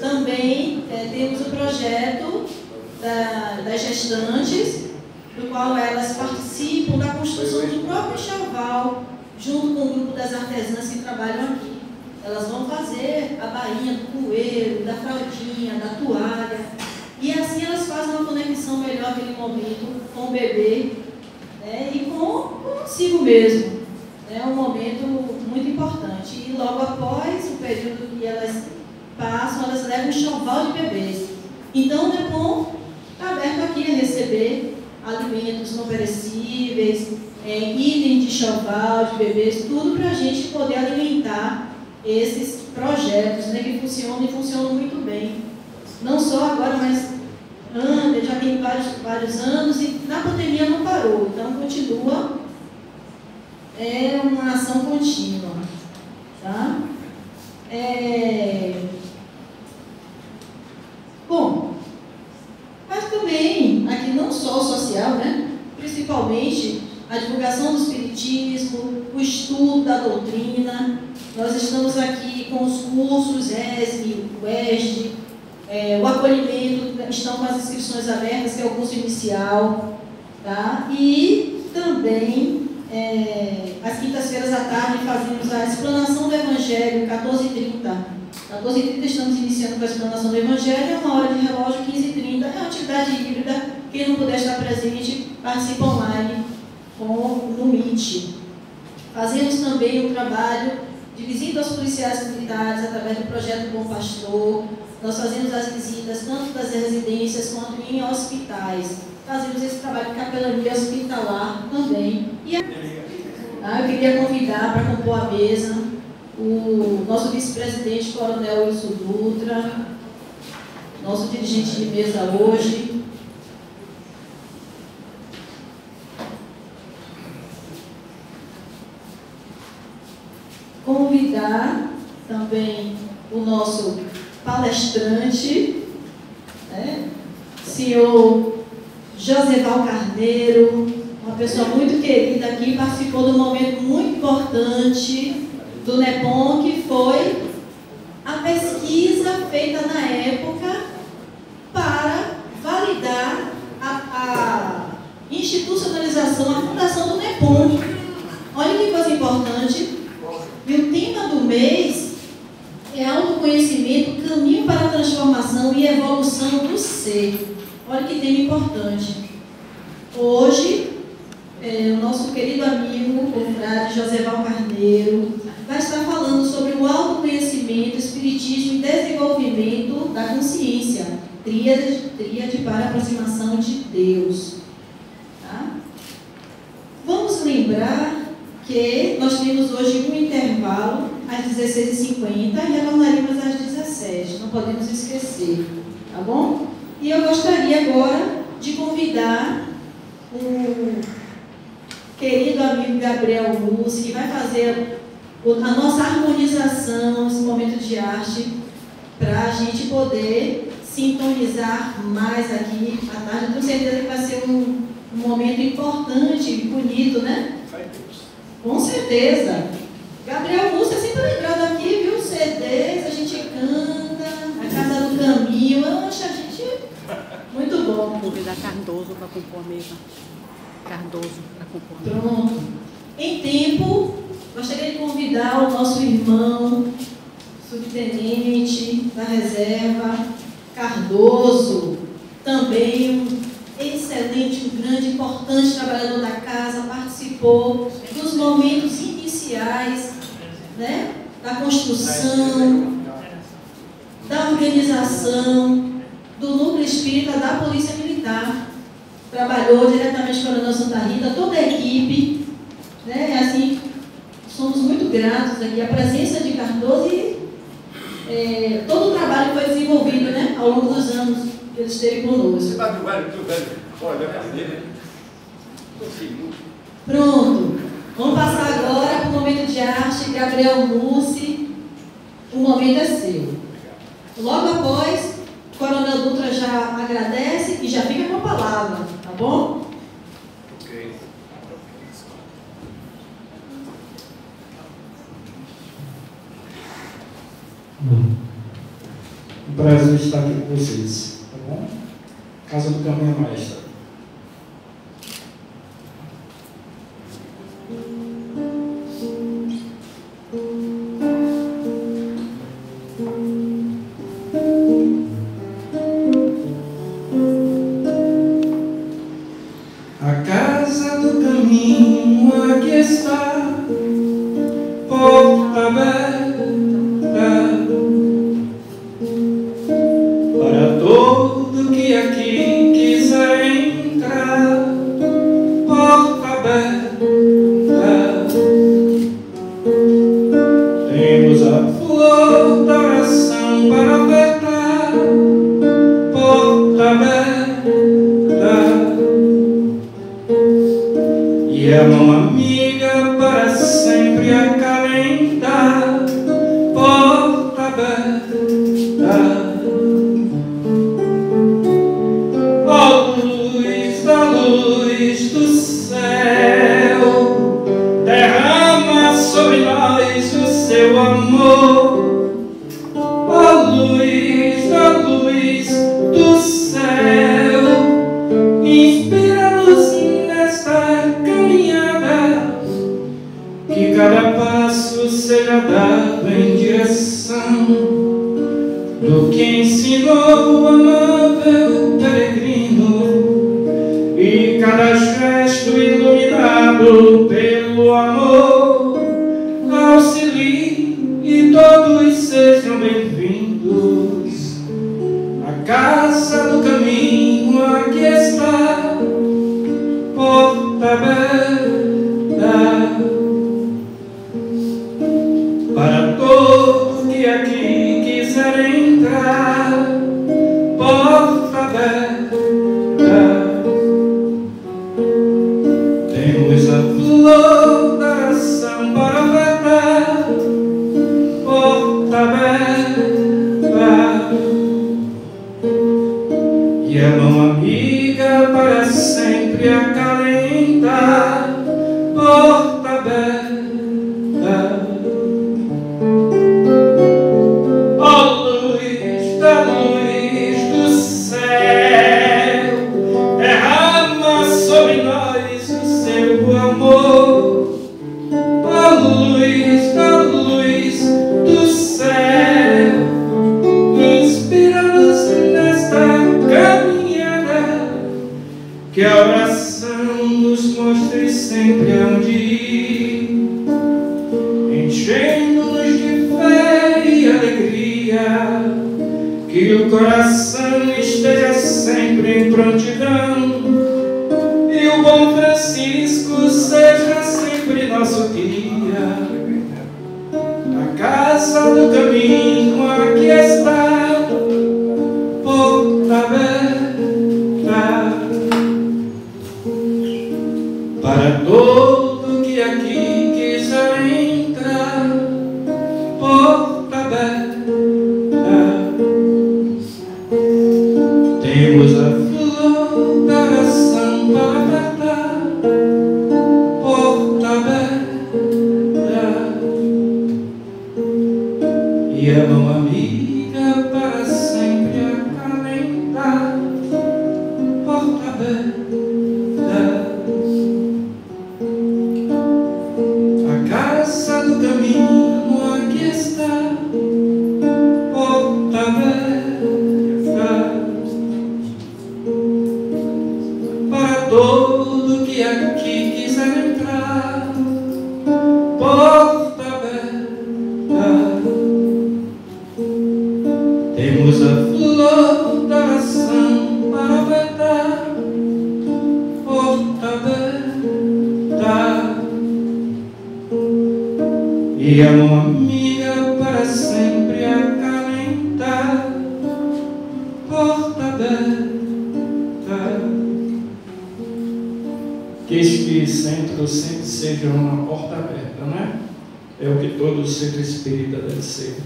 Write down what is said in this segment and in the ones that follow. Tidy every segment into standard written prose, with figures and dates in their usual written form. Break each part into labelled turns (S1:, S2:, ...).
S1: Também temos o projeto das gestantes, no qual elas participam da construção do próprio enxoval, junto com o grupo das artesãs que trabalham aqui. Elas vão fazer a bainha do coelho, da fraldinha, da toalha, e assim elas fazem uma conexão melhor naquele momento com o bebê, né, e consigo mesmo. É um momento muito importante. E logo após o período que elas passam, elas levam um enxoval de bebês. Então o DEPOM está aberto aqui a receber alimentos não perecíveis, itens de enxoval de bebês, tudo para a gente poder alimentar esses projetos, né, que funcionam e funcionam muito bem. Não só agora, mas já tem vários anos e na pandemia não parou, então continua. É uma ação contínua, tá? Bom, mas também, aqui não só o social, né? Principalmente a divulgação do espiritismo, o estudo da doutrina. Nós estamos aqui com os cursos ESG, UESG, o acolhimento, estão com as inscrições abertas, que é o curso inicial, tá? E também, às quintas-feiras à tarde, fazemos a explanação do Evangelho, 14h30. 14h30 estamos iniciando com a explanação do Evangelho, uma hora de relógio, 15h30. É uma atividade híbrida. Quem não puder estar presente, participa online no Meet. Fazemos também o trabalho de visita aos policiais militares através do projeto Bom Pastor. Nós fazemos as visitas tanto das residências quanto em hospitais. Fazemos esse trabalho de capelania hospitalar também. E eu queria convidar para compor a mesa o nosso vice-presidente, Coronel Wilson Dutra, nosso dirigente de mesa hoje. Convidar também o nosso palestrante, né, senhor Joseval Carneiro, uma pessoa muito querida aqui, participou de um momento muito importante do NEPOM, que foi a pesquisa feita na época para validar a institucionalização, a fundação do NEPOM. Olha que coisa importante. E o tema do mês é autoconhecimento, caminho para a transformação e evolução do ser. Olha que tema importante. Hoje, o nosso querido amigo, o confrade Joseval Carneiro, vai estar falando sobre o autoconhecimento, espiritismo e desenvolvimento da consciência, tríade para a aproximação de Deus. Tá? Vamos lembrar que nós temos hoje um intervalo às 16h50 e retornaremos às 17h. Não podemos esquecer, tá bom? E eu gostaria agora de convidar o querido amigo Gabriel Mussi, que vai fazer a nossa harmonização, esse momento de arte, para a gente poder sintonizar mais aqui à tarde. Eu tenho certeza que vai ser um momento importante e bonito, né? Com certeza. Gabriel Mussi é sempre lembrado aqui, viu? CDs, a gente canta, a Casa do Caminho, a gente... Muito bom.
S2: Vou convidar Cardoso para compor a mesa. Cardoso para compor a mesa.
S1: Pronto. Em tempo, gostaria de convidar o nosso irmão, subtenente da reserva, Cardoso, também um excelente, um grande, importante trabalhador da casa, participou dos momentos iniciais, né, da construção, da organização, do núcleo espírita da Polícia Militar. Trabalhou diretamente com o Coronel Santa Rita, toda a equipe, né? E assim, somos muito gratos aqui à presença de Cardoso e todo o trabalho que foi desenvolvido, né, ao longo dos anos que ele esteve conosco.
S3: Você está muito velho, olha a cadeira.
S1: Pronto, vamos passar agora para o momento de arte. Gabriel Mussi, o momento é seu. Logo após, o Coronel Dutra já agradece e já fica com a palavra, tá bom?
S3: Ok.
S4: Um prazer estar aqui com vocês, tá bom? Casa do Caminho Maestra. A casa do caminho aqui está, porta aberta para todo que aqui quiser entrar, porta aberta. Temos a flor da oração para ofertar, porta aberta. E a mão amiga para sempre acalentar, porta aberta. Ó luz do céu, derrama sobre nós o seu amor. Ó luz do céu, inspira-nos nesta caminhada, que cada passo seja dado em direção do que ensinou o amável peregrino, e cada gesto iluminado pelo amor auxilie e todos sejam bem-vindos. A casa do caminho aqui está, porta aberta para todo que aqui quiser entrar, porta aberta. Temos a flor da ação para ofertar, porta ti, enchendo-nos de fé e alegria, que o coração esteja sempre em prontidão, e o bom Francisco seja sempre nosso guia. A casa do caminho aqui está, porta aberta, para todo que aqui quiser entrar, porta aberta. Temos a flor da oração para apertar, porta aberta, e a mão amiga para sempre acalentar, porta aberta. A casa do caminho aqui está, porta aberta, para todo que aqui quiser entrar, porta aberta. Temos a flor da oração para apertar, porta aberta, e a mão amiga para sempre acalentar, porta aberta. Que este centro sempre seja uma porta aberta, não é? É o que todo centro espírita deve ser.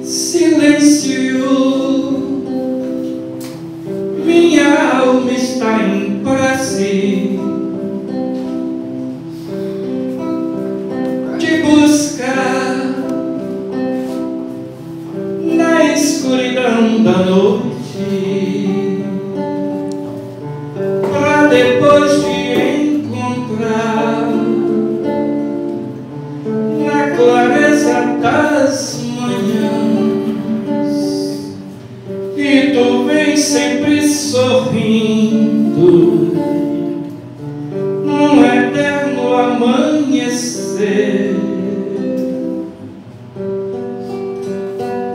S4: Silêncio, minha alma está em prece, de buscar na escuridão da noite, para depois te encontrar na clareza das manhãs. E tu vem sempre sorrindo num eterno amanhecer.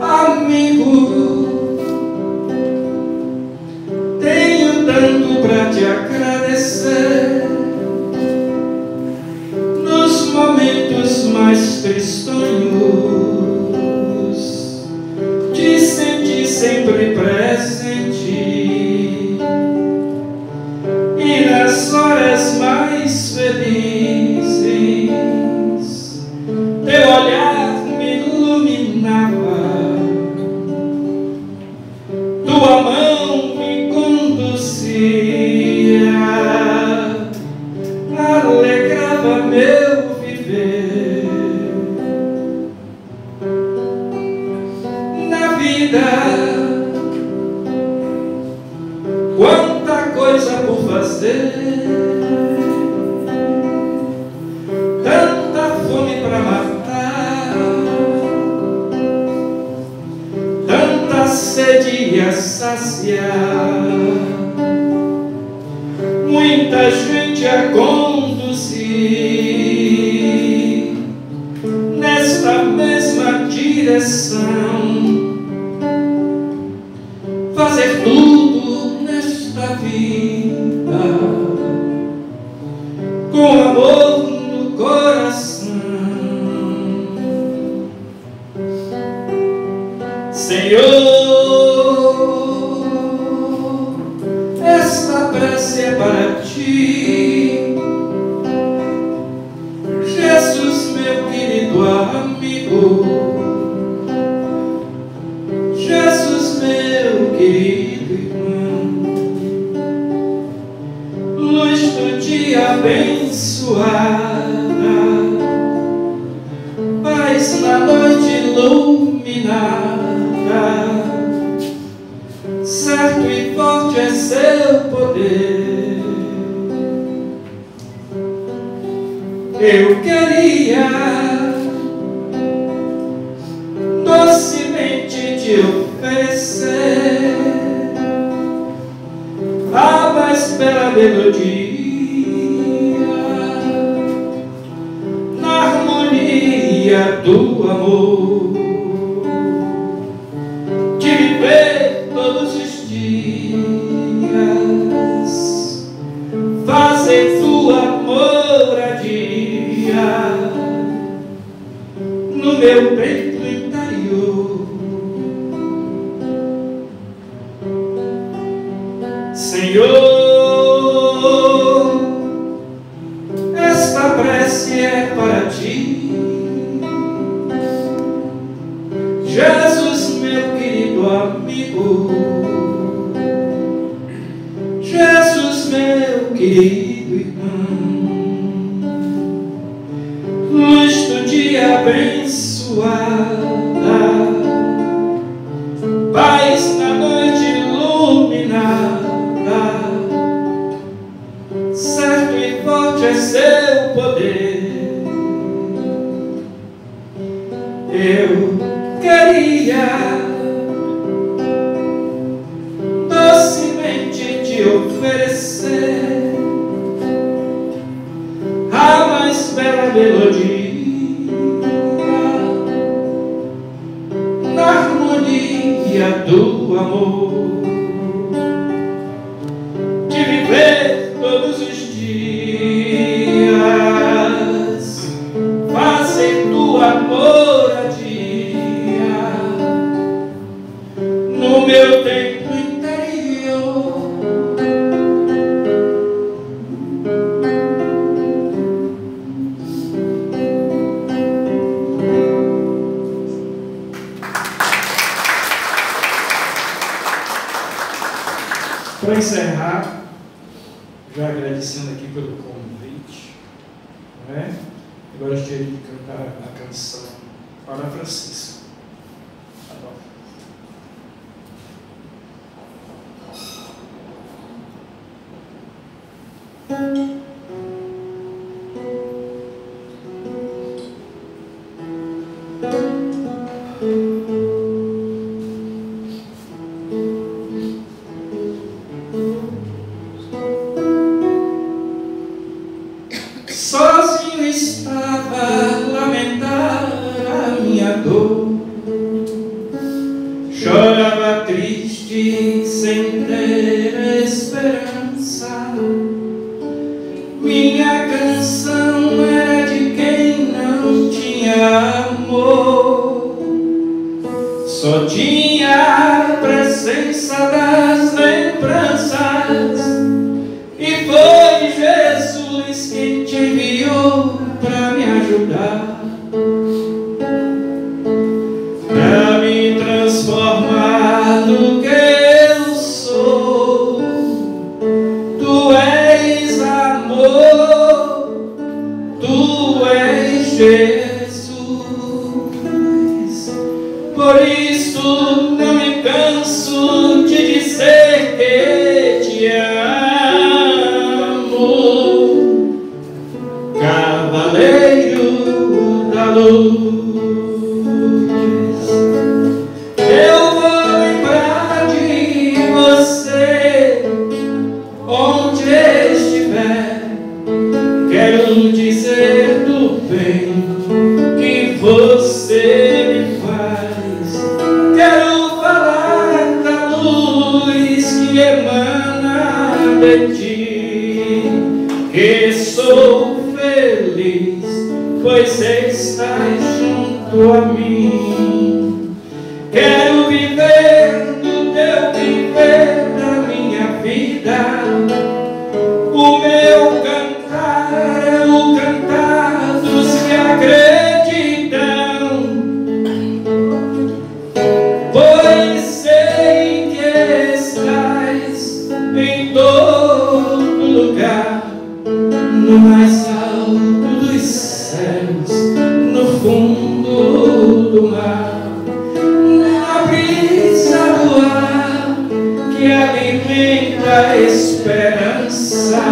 S4: Amigo, tenho tanto pra te agradecer nos momentos mais tristonhos, te senti sempre presente, e nas horas mais felizes teu olhar me iluminava, tua mão me conduzia, alegrava meu viver. Na vida, quanta coisa por fazer, tanta fome pra matar, tanta sede a saciar, muita gente a conduzir nesta mesma direção, fazer tudo nesta vida com amor no coração. Senhor, esta prece é para ti, Jesus, meu querido amigo, Jesus, meu querido irmão, luz do dia abençoada, paz na noite iluminada, certo e forte é seu poder. Eu queria harmonia do amor, de viver todos os dias, fazer tua moradia no meu peito interior. Senhor, esta prece é para ti. Jesus, meu querido amigo, Jesus, meu querido irmão, luz do dia abençoada, paz na noite iluminada, certo e forte é seu poder. Eu queria docemente te oferecer a mais bela melodia na harmonia do amor, de viver todos os dias, fazer tua moradia no meu templo interior. Para encerrar, já agradecendo aqui pelo convite, não é? Eu gostaria de cantar a canção para Francisco. Sozinho estava a lamentar a minha dor, chorava triste sem ter esperança. Minha canção era de quem não tinha amor, só tinha a presença das lembranças. E foi Jesus quem te enviou para me ajudar, para me transformar no que eu sou. Tu és amor, tu és Jesus. Por isso não me canso de dizer que te amo, Cavaleiro da Luz. Eu vou lembrar de você onde estiver. Quero dizer do bem que você me faz. Quero falar da luz que emana de ti, que sou feliz, pois estás junto a mim. Quero viver do teu viver da minha vida. O meu cantar é o cantar dos que acreditam, pois sei que estás em todo lugar, no mais alto dos céus, no fundo do mar, na brisa do ar que alimenta a esperança.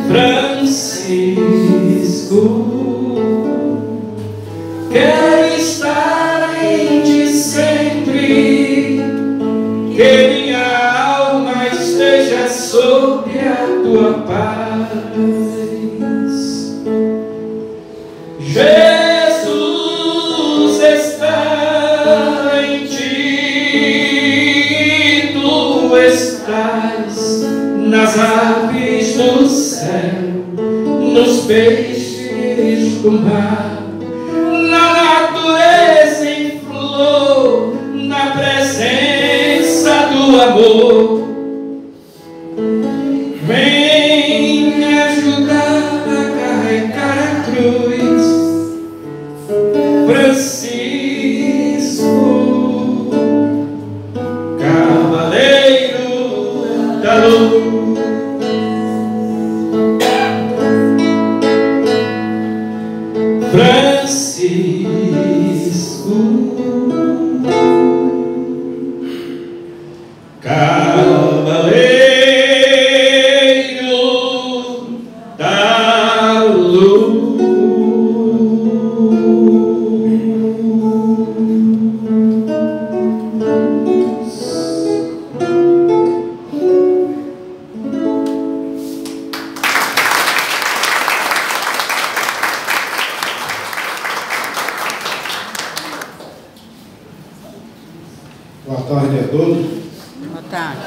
S4: Francisco, quero estar em ti sempre, que minha alma esteja sob a tua paz. Jesus está em ti, tu estás nas aves do céu, nos peixes do mar, na natureza em flor, na presença do amor. Vem me ajudar a carregar a cruz, Francisco, cavaleiro da luz. Francisco, cavaleiro da luz.
S5: Boa tarde a todos.
S2: Boa tarde.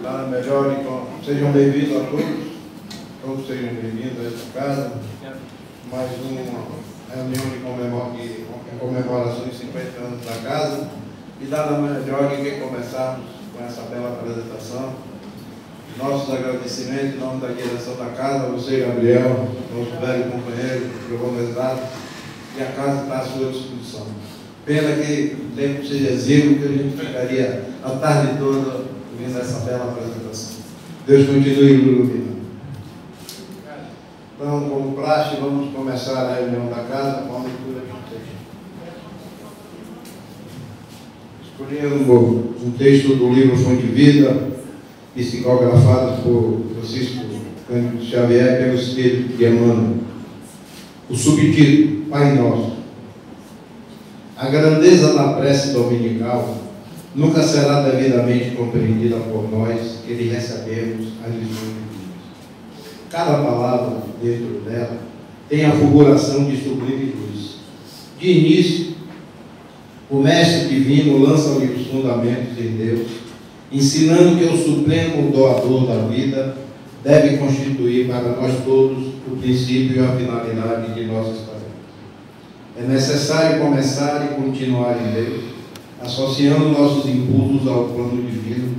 S5: Nada melhor, então, sejam bem-vindos a todos. Todos sejam bem-vindos a esta casa. Mais uma reunião de comemoração de 50 anos da casa. E nada melhor do que começarmos com essa bela apresentação. Nossos agradecimentos em nome da direção da casa, a você, Gabriel, nosso velho companheiro, jogou mestrado, e a casa está à sua disposição. Pena que o tempo seja exíguo, que a gente ficaria a tarde toda ouvindo essa bela apresentação. Deus continue iluminando. Então, como praxe, vamos começar a reunião da casa com a leitura de um texto. Escolhi um texto do livro Fonte de Vida, psicografado por Francisco Cândido Xavier pelo Espírito de Emmanuel. O subtítulo: Pai Nosso. A grandeza da prece dominical nunca será devidamente compreendida por nós que lhe recebemos as lições divinas. Cada palavra dentro dela tem a fulguração de sublime luz. De início, o Mestre Divino lança-lhe os fundamentos em Deus, ensinando que o supremo doador da vida deve constituir para nós todos o princípio e a finalidade de nossas tarefas. É necessário começar e continuar em Deus, associando nossos impulsos ao plano divino,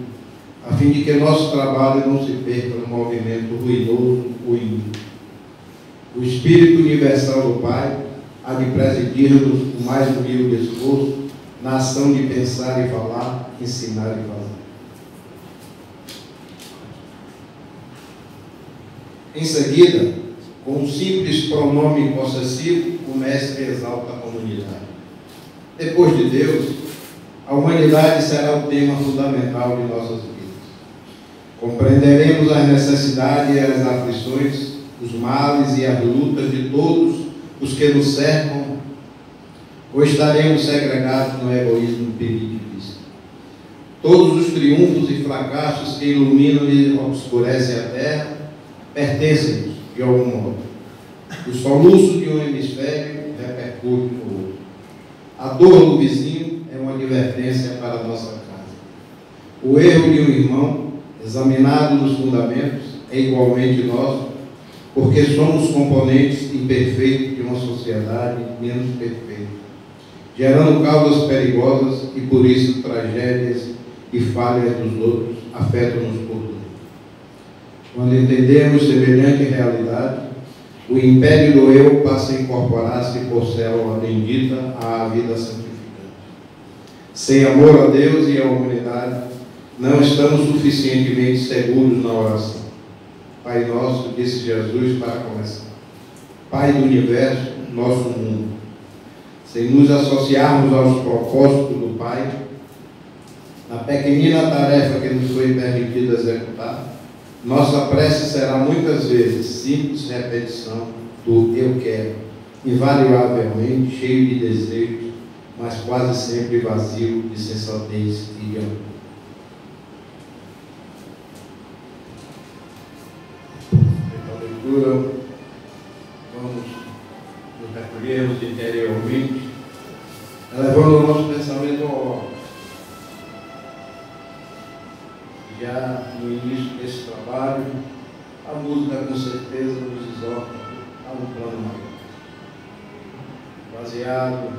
S5: a fim de que nosso trabalho não se perca no movimento ruinoso ou inútil. O Espírito Universal do Pai há de presidir-nos o mais humilde esforço na ação de pensar e falar, ensinar e fazer. Em seguida, com um simples pronome possessivo, o Mestre exalta a comunidade. Depois de Deus, a humanidade será o tema fundamental de nossas vidas. Compreenderemos as necessidades e as aflições, os males e as lutas de todos os que nos cercam, ou estaremos segregados no egoísmo primitivista. Todos os triunfos e fracassos que iluminam e obscurecem a terra pertencem-nos de algum modo. O soluço de um hemisfério repercute no outro. A dor do vizinho é uma advertência para a nossa casa. O erro de um irmão, examinado nos fundamentos, é igualmente nosso, porque somos componentes imperfeitos de uma sociedade menos perfeita, gerando causas perigosas e, por isso, tragédias e falhas dos outros afetam-nos por dentro. Quando entendemos semelhante realidade, o império do eu passa a incorporar-se por célula bendita à vida santificante. Sem amor a Deus e à humanidade, não estamos suficientemente seguros na oração. Pai nosso, disse Jesus para começar. Pai do universo, nosso mundo. Sem nos associarmos aos propósitos do Pai, na pequenina tarefa que nos foi permitido executar, nossa prece será muitas vezes simples repetição do eu quero, invariavelmente cheio de desejos, mas quase sempre vazio de sensatez e de amor. Feita a leitura, vamos nos recolher. vivermos interiormente, elevando o nosso pensamento ao alto. Já no início desse trabalho, a música com certeza nos exorta a um plano maior. Baseado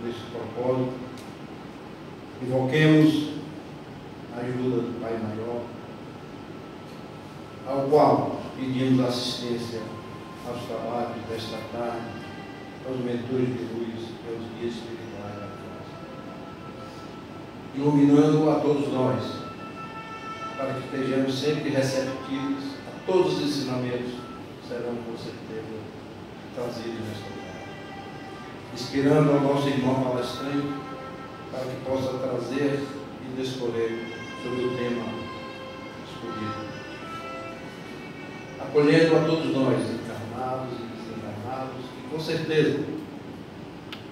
S5: nesse propósito, invoquemos a ajuda do Pai Maior, ao qual pedimos assistência aos trabalhos desta tarde, aos mentores de luz e aos guias espirituais da casa, iluminando a todos nós, para que estejamos sempre receptivos a todos os ensinamentos que serão com certeza trazidos nesta tarde, inspirando ao nosso irmão palestrante para que possa trazer e discorrer sobre o tema escolhido, acolhendo a todos nós, encarnados e desencarnados, que com certeza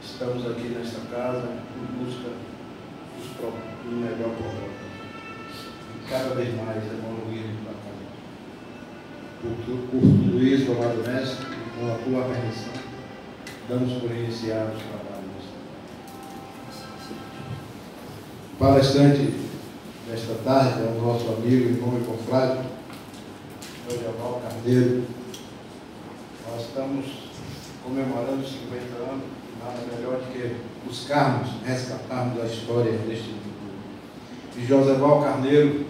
S5: estamos aqui nesta casa em busca do melhor propósito. Cada vez mais evoluir para cá. Por tudo isso, amado Mestre, com a tua permissão, damos por iniciados os trabalhos. O palestrante desta tarde é o nosso amigo, irmão e confrade, Joseval Carneiro. Nós estamos comemorando 50 anos, nada melhor do que buscarmos, resgatarmos a história deste mundo. E Joseval Carneiro,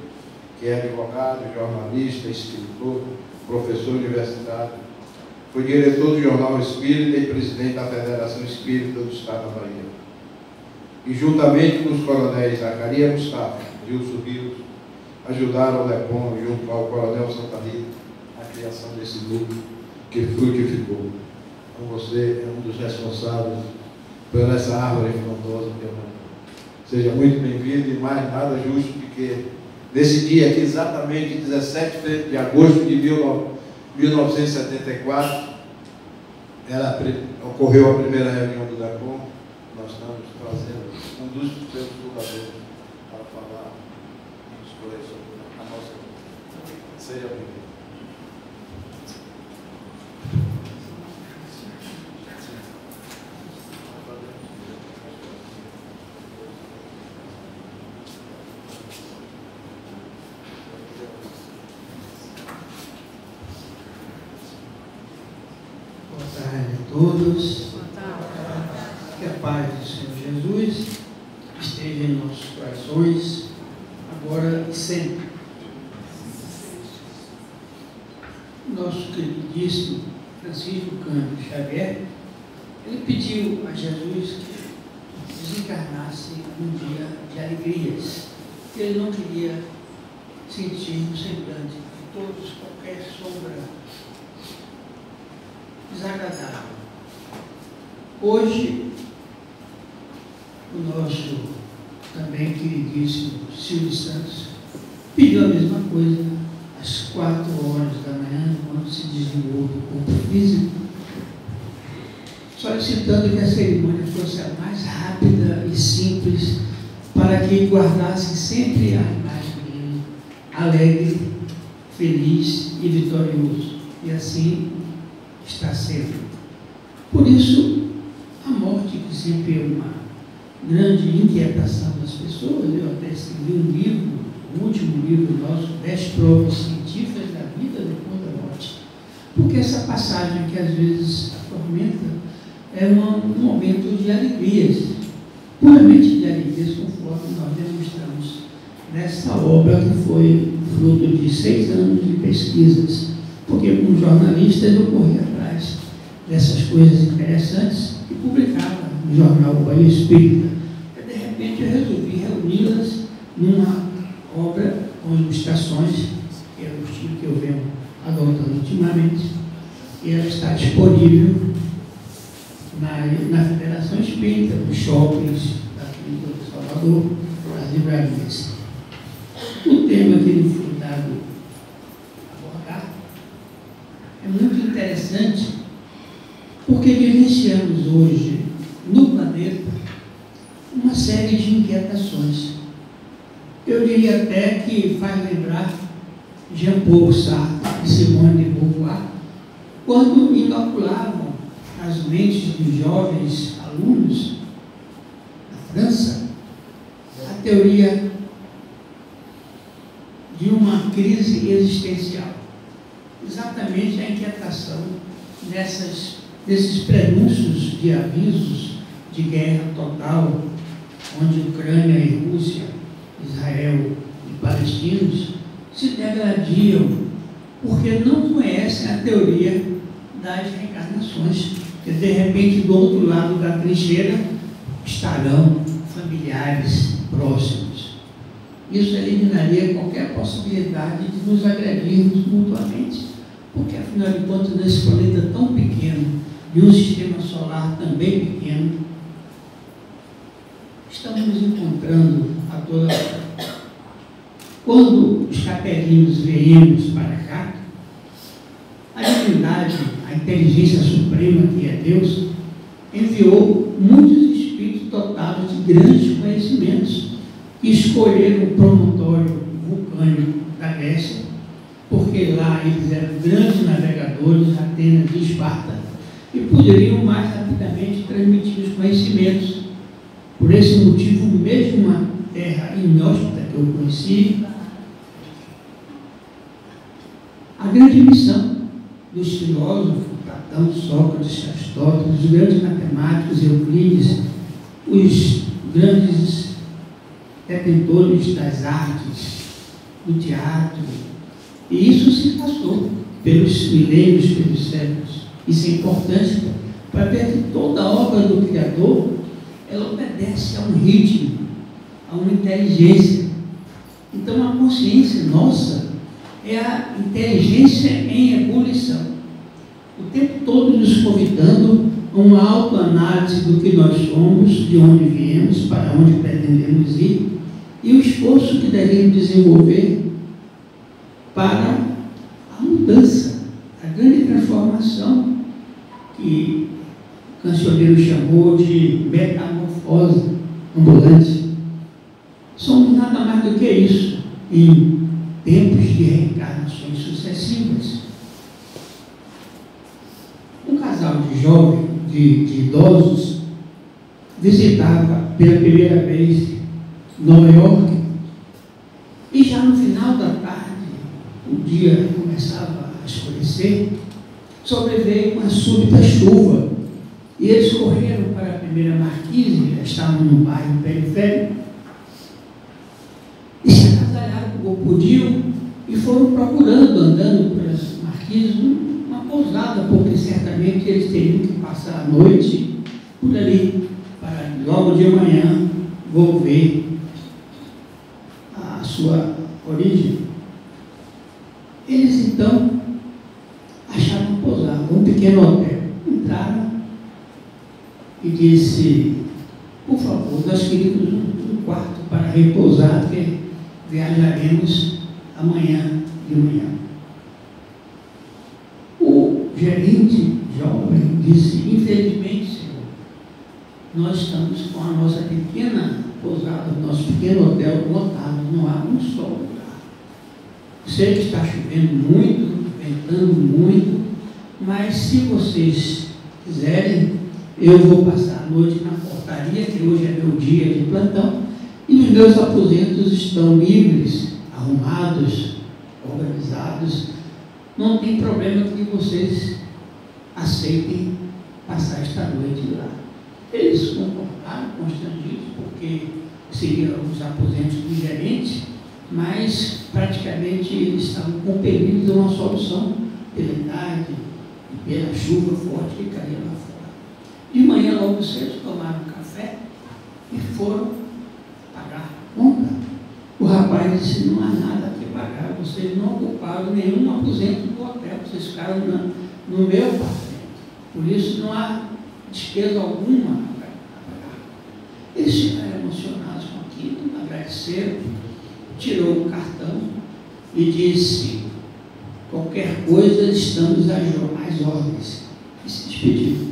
S5: que é advogado, jornalista, escritor, professor universitário, foi diretor do Jornal Espírita e presidente da Federação Espírita do Estado da Bahia. E juntamente com os coronéis Zacarias Mustafa e Gilson Rios, ajudaram o Lepon, junto ao coronel Santa Rita, a criação desse grupo que frutificou. Então você é um dos responsáveis por essa árvore frondosa que é uma. Seja muito bem-vindo e mais nada justo do que nesse dia aqui, exatamente 17 de agosto de 1974, ocorreu a primeira reunião do DECOM. Nós estamos trazendo um dos seus fundadores para falar e discorrer sobre a nossa vida. Seja bem-vindo.
S6: Todos, que a paz do Senhor Jesus esteja em nossos corações, agora e sempre. Nosso queridíssimo Francisco Cândido Xavier, ele pediu a Jesus que desencarnasse um dia de alegrias. Ele não queria sentir no semblante de todos qualquer sombra desagradável. Hoje, o nosso também queridíssimo Silvio Santos pediu a mesma coisa às 4 horas da manhã, quando se desligou do corpo físico, solicitando que a cerimônia fosse a mais rápida e simples, para que guardasse sempre a imagem dele alegre, feliz e vitorioso. E assim está sendo. Por isso, a morte, que sempre é uma grande inquietação das pessoas, eu até escrevi um livro, o último livro nosso, 10 provas científicas da vida depois da morte, porque essa passagem que às vezes atormenta é um momento de alegrias, puramente de alegrias, conforme nós demonstramos nessa obra que foi fruto de 6 anos de pesquisas, porque como jornalista eu corri atrás dessas coisas interessantes e publicava no jornal Bahia Espírita. E, de repente eu resolvi reuni-las numa obra com ilustrações, que é o estilo que eu venho adotando ultimamente, e ela está disponível na Federação Espírita, nos shoppings daqui do Salvador, nas livrarias. O tema que ele foi dado abordar é muito interessante, porque vivenciamos hoje no planeta uma série de inquietações. Eu diria até que faz lembrar Jean Paul Sartre e Simone de Beauvoir, quando inoculavam as mentes dos jovens alunos na França a teoria de uma crise existencial. Exatamente a inquietação desses prenúncios de avisos de guerra total, onde Ucrânia e Rússia, Israel e palestinos se degradiam porque não conhecem a teoria das reencarnações, que de repente do outro lado da trincheira estarão familiares próximos. Isso eliminaria qualquer possibilidade de nos agredirmos mutuamente, porque afinal de contas, nesse planeta tão pequeno e um sistema solar também pequeno, estamos nos encontrando a toda hora. Quando os capelinhos viemos para cá, a divindade, a inteligência suprema que é Deus, enviou muitos espíritos dotados de grandes conhecimentos que escolheram o promontório vulcânico da Grécia, porque lá eles eram grandes navegadores, Atenas e Esparta, e poderiam mais rapidamente transmitir os conhecimentos. Por esse motivo, mesmo uma terra inóspita que eu conheci, a grande missão dos filósofos, Platão, Sócrates, Aristóteles, os grandes matemáticos, Euclides, os grandes detentores das artes, do teatro, e isso se passou pelos milênios, pelos séculos. Isso é importante para ver que toda a obra do Criador, ela obedece a um ritmo, a uma inteligência. Então, a consciência nossa é a inteligência em ebulição, o tempo todo nos convidando a uma autoanálise do que nós somos, de onde viemos, para onde pretendemos ir, e o esforço que devemos desenvolver para a mudança, a grande transformação que o cancioneiro chamou de metamorfose ambulante. Somos nada mais do que isso, em tempos de reencarnações sucessivas. Um casal de jovens, de idosos, visitava pela primeira vez Nova York, e já no final da tarde, o dia começava a escurecer, sobreveio uma súbita chuva, e eles correram para a primeira marquise, estavam num bairro periférico, e se agasalharam como podiam, e foram procurando, andando pelas marquises, uma pousada, porque certamente eles teriam que passar a noite por ali, para logo de manhã volver à sua origem. Eles então acharam uma pousada, um pequeno hotel. Entraram e disse: por favor, nós queríamos um quarto para repousar, porque viajaremos amanhã de manhã. O gerente jovem disse: infelizmente, senhor, nós estamos com a nossa pequena pousada, nosso pequeno hotel lotado, não há um só lugar. Sei que está chovendo muito, ventando muito, mas se vocês quiserem, eu vou passar a noite na portaria, que hoje é meu dia de plantão, e os meus aposentos estão livres, arrumados, organizados. Não tem problema que vocês aceitem passar esta noite lá. Eles concordaram, constrangidos, porque seriam os aposentos do gerente, mas praticamente eles estavam compelidos a uma solução pela idade e pela chuva forte que caía lá fora. De manhã, logo cedo, tomaram café e foram pagar a conta. O rapaz disse: não há nada que pagar, vocês não ocuparam nenhum aposento do hotel, vocês ficaram no meu apartamento, por isso não há despesa alguma a pagar. Eles ficaram emocionados com aquilo, agradeceram, tirou o cartão e disse: qualquer coisa, estamos às ordens, e se despediu.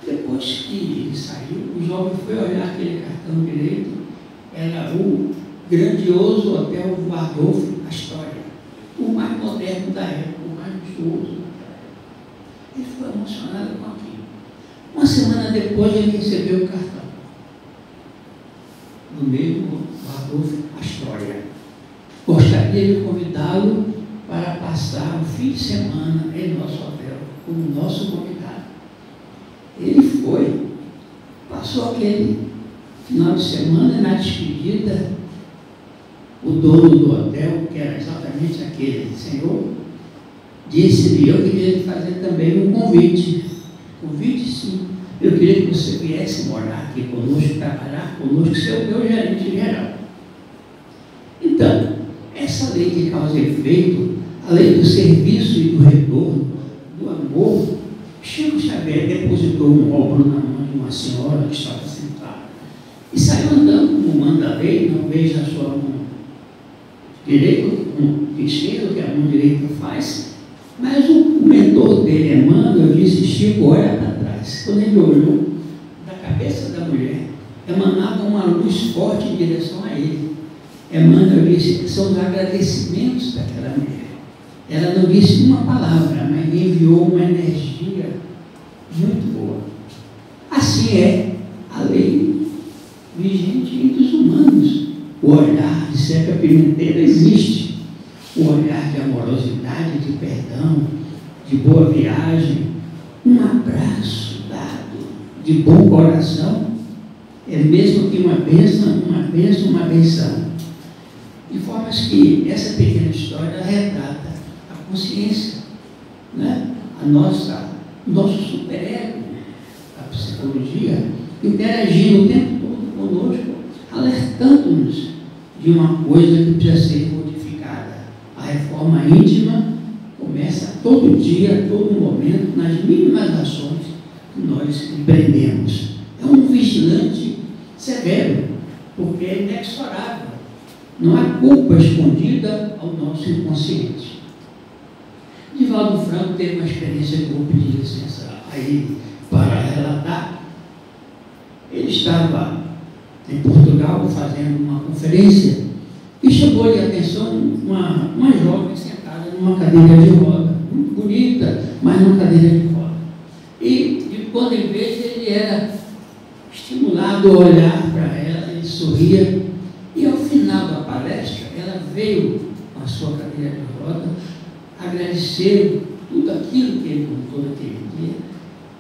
S6: Depois que ele saiu, o jovem foi olhar aquele cartão direito, era o grandioso Hotel Waldorf Astoria, o mais moderno da época, o mais luxuoso da época. Ele ficou emocionado com aquilo. Uma semana depois ele recebeu o cartão. No mesmo Adolfo Astoria. Gostaria de convidá-lo para passar o fim de semana em nosso hotel, como nosso convidado. Ele foi, passou aquele final de semana na despedida. O dono do hotel, que era exatamente aquele senhor, disse-lhe: eu queria lhe fazer também um convite. Convite, sim. Eu queria que você viesse morar aqui conosco, trabalhar conosco, ser o meu gerente geral. Então, essa lei de causa e efeito, a lei do serviço e do retorno, do amor, Chico Xavier depositou um óbolo na mão de uma senhora que estava sentada e saiu andando como manda a lei, não veja a sua mão direita, esquerda, que a mão direita faz, mas o mentor dele, Emmanuel, disse: Chico, olha para trás. Quando ele olhou, da cabeça da mulher emanava uma luz forte em direção a ele. Emmanuel disse que são os agradecimentos daquela mulher. Ela não disse uma palavra, mas enviou uma energia muito boa. Assim é a lei vigente entre os humanos. O olhar de Seca Pimenteira existe. O olhar de amorosidade, de perdão, de boa viagem, um abraço dado, de bom coração, é mesmo que uma bênção, uma benção. De forma que essa pequena história retrata a consciência, né? O nosso superego, a psicologia, interagindo o tempo todo conosco, alertando-nos de uma coisa que precisa ser modificada. A reforma íntima começa todo dia, a todo momento, nas mínimas ações que nós empreendemos. É um vigilante severo, porque é inexorável. Não há culpa escondida ao nosso inconsciente. Divaldo Franco teve uma experiência que eu vou pedir licença a ele para relatar. Ele estava em Portugal fazendo uma conferência e chamou-lhe a atenção uma jovem sentada numa cadeira de roda, muito bonita, mas numa cadeira de roda. E de quando em vez ele era estimulado a olhar para ela, ele sorria, e ao final da palestra ela veio com a sua cadeira de roda agradecer tudo aquilo que ele contou naquele dia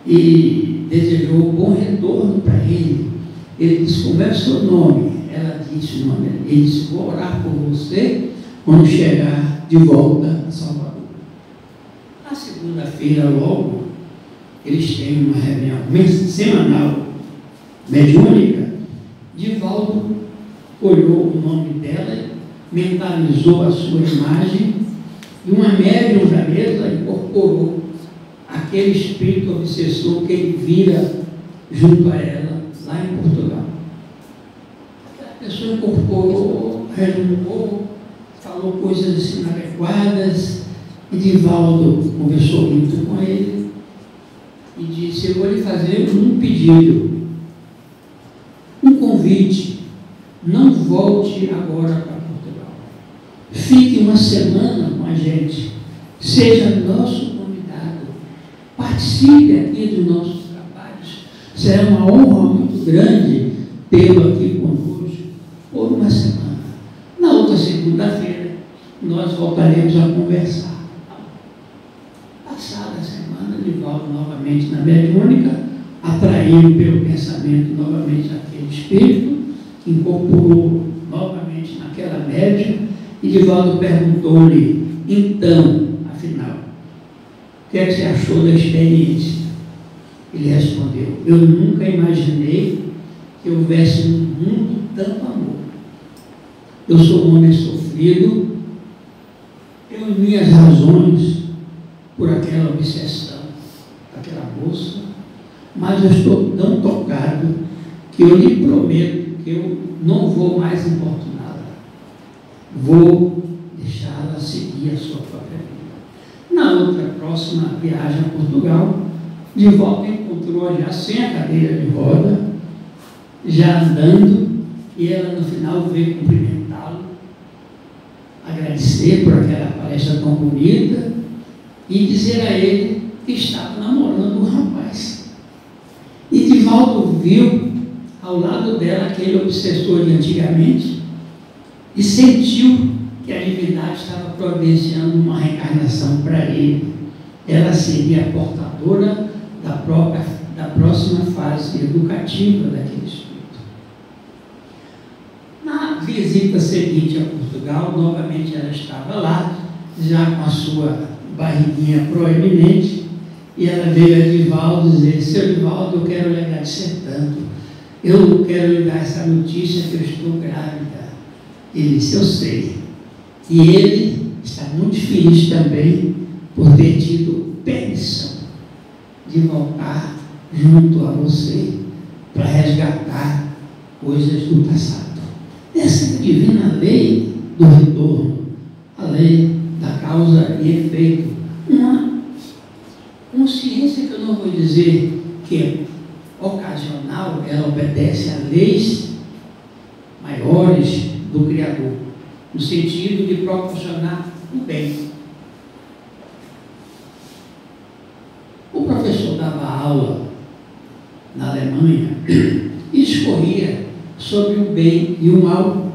S6: e desejou um bom retorno para ele. Ele disse: como é o seu nome? Ela disse o nome. Ele disse: vou orar por você quando chegar de volta a Salvador. Na segunda-feira, logo, eles têm uma reunião semanal mediúnica. Divaldo olhou o nome dela, mentalizou a sua imagem e uma médium da mesa incorporou aquele espírito obsessor que ele vira junto a ela lá em Portugal. A pessoa incorporou, resmungou, falou coisas assim inadequadas, e Divaldo conversou muito com ele e disse: eu vou lhe fazer um pedido, um convite. Não volte agora para Portugal. Fique uma semana com a gente. Seja nosso convidado. Participe aqui dos nossos trabalhos. Será uma honra muito grande tê-lo aqui conosco por uma semana. Na outra segunda-feira, nós voltaremos a conversar. Passada a semana, Divaldo novamente na mediúnica, atraído pelo pensamento novamente aquele espírito, incorporou novamente naquela média, e Divaldo perguntou-lhe: então, afinal, o que é que você achou da experiência? Ele respondeu: eu nunca imaginei que houvesse no mundo tanto amor. Eu sou um homem sofrido, tenho minhas razões por aquela obsessão, aquela moça, mas eu estou tão tocado que eu lhe prometo que eu não vou mais importuná-la. Vou deixá-la seguir a sua própria vida. Na outra próxima viagem a Portugal, Divaldo encontrou já sem a cadeira de roda, já andando, e ela no final veio cumprimentá-lo, agradecer por aquela palestra tão bonita e dizer a ele que estava namorando um rapaz. Divaldo viu ao lado dela aquele obsessor de antigamente e sentiu que a divindade estava providenciando uma reencarnação para ele. Ela seria a portadora da próxima fase educativa daquele espírito. Na visita seguinte a Portugal, novamente ela estava lá, já com a sua barriguinha proeminente, e ela veio a Divaldo dizer: seu Divaldo, eu quero lhe agradecer tanto, eu quero lhe dar essa notícia que eu estou grávida. Ele disse: eu sei. E ele está muito feliz também por ter tido permissão de voltar junto a você para resgatar coisas do passado. Essa divina lei do retorno, a lei da causa e efeito, uma consciência que eu não vou dizer que é ocasional, ela obedece a leis maiores do Criador, no sentido de proporcionar o bem. O professor dava aula na Alemanha e discorria sobre o bem e o mal.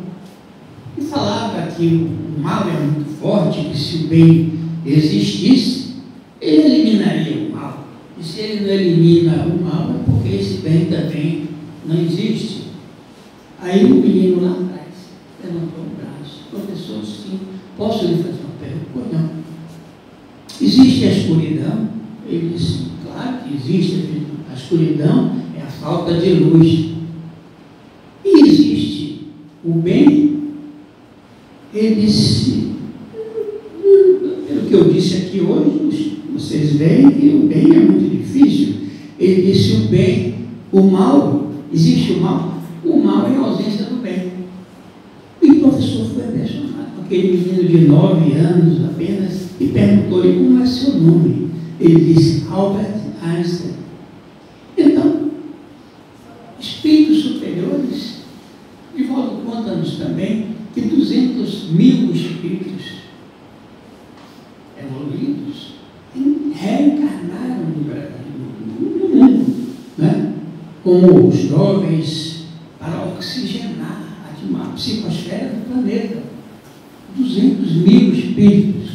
S6: E falava que o mal é muito forte, que se o bem existisse, ele eliminaria o mal. E se ele não elimina o mal, é porque esse bem também não existe. Aí o menino lá atrás levantou o braço: professor, sim, posso lhe fazer uma pergunta? Pois não. Existe a escuridão? Ele disse: claro que existe. A escuridão é a falta de luz. E existe o bem? Ele disse: pelo que eu disse aqui hoje, vocês veem que o bem é muito difícil. Ele disse: o bem, o mal, existe o mal? O mal é a ausência do bem. E o professor foi impressionado com aquele menino de 9 anos apenas e perguntou-lhe: como é seu nome? Ele disse: Albert Einstein. Então, espíritos superiores, Divaldo conta-nos também que 200.000 espíritos evoluídos reencarnaram no mundo, né? Como os jovens, para oxigenar a psicosfera do planeta. 200.000 espíritos.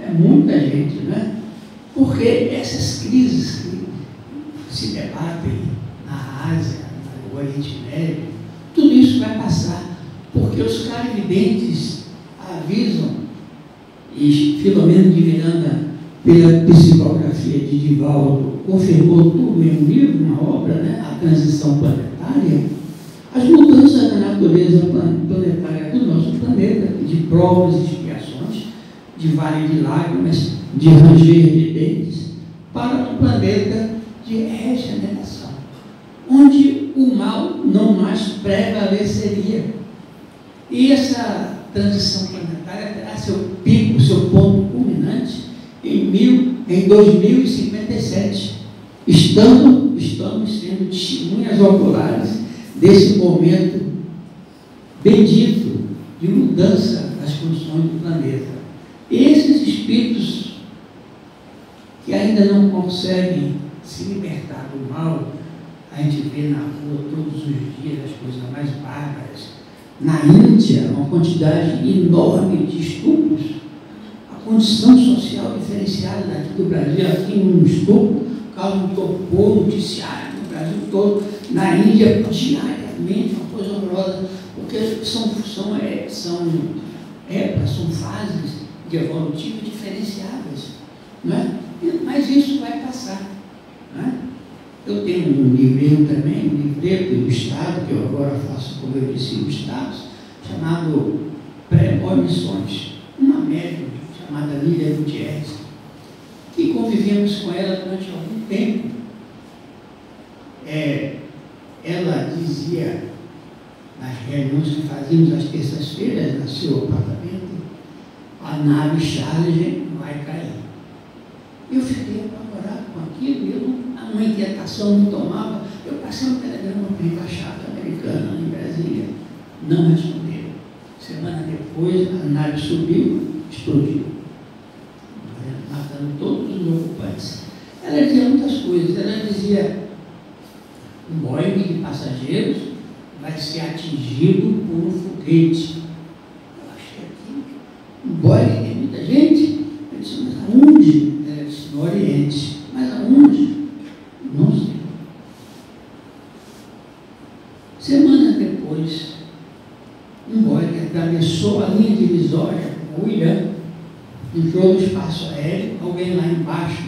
S6: É muita gente, né? Porque essas crises que se debatem na Ásia, no Oriente Médio, tudo isso vai passar, porque os clarividentes avisam, e Filomeno de Miranda, pela psicografia de Divaldo, confirmou tudo em um livro, uma obra, né? A Transição Planetária, as mudanças da natureza planetária do nosso planeta, de provas e expiações, de vale de lágrimas, de ranger de dentes, para um planeta de regeneração, onde o mal não mais prevaleceria. E essa transição planetária terá seu pico, seu ponto culminante em 2057. Estamos sendo testemunhas oculares desse momento bendito de mudança das condições do planeta. E esses espíritos que ainda não conseguem se libertar do mal, a gente vê na rua todos os dias as coisas mais bárbaras. Na Índia, uma quantidade enorme de estupros. A condição social diferenciada daqui do Brasil, aqui um estupro, causa um torpor noticiário no Brasil todo. Na Índia, diariamente, uma coisa horrorosa, porque são fases evolutivas diferenciadas, não é? Mas isso vai passar, não é? Eu tenho um livrinho também, um livreto ilustrado, que eu agora faço, como eu disse, ilustrados, chamado Premonições. Uma médium chamada Lília Gutierrez, que convivemos com ela durante algum tempo. Ela dizia, nas reuniões que fazíamos às terças-feiras, no seu apartamento: a nave Challenger vai cair. Eu fiquei apavorado com aquilo, uma inquietação me tomava. Eu passei um telegrama para a embaixada americana em Brasília, não responderam. Semana depois, a nave subiu, explodiu, matando todos os ocupantes. Ela dizia muitas coisas. Ela dizia: Boeing de passageiros vai ser atingido por um foguete. Eu achei aqui, um Boeing tem muita gente. Eu disse, mas aonde? Ela disse, no Oriente. Mas aonde? Não sei. Semanas depois, um Boeing atravessou a linha divisória com o Irã, entrou no espaço aéreo, alguém lá embaixo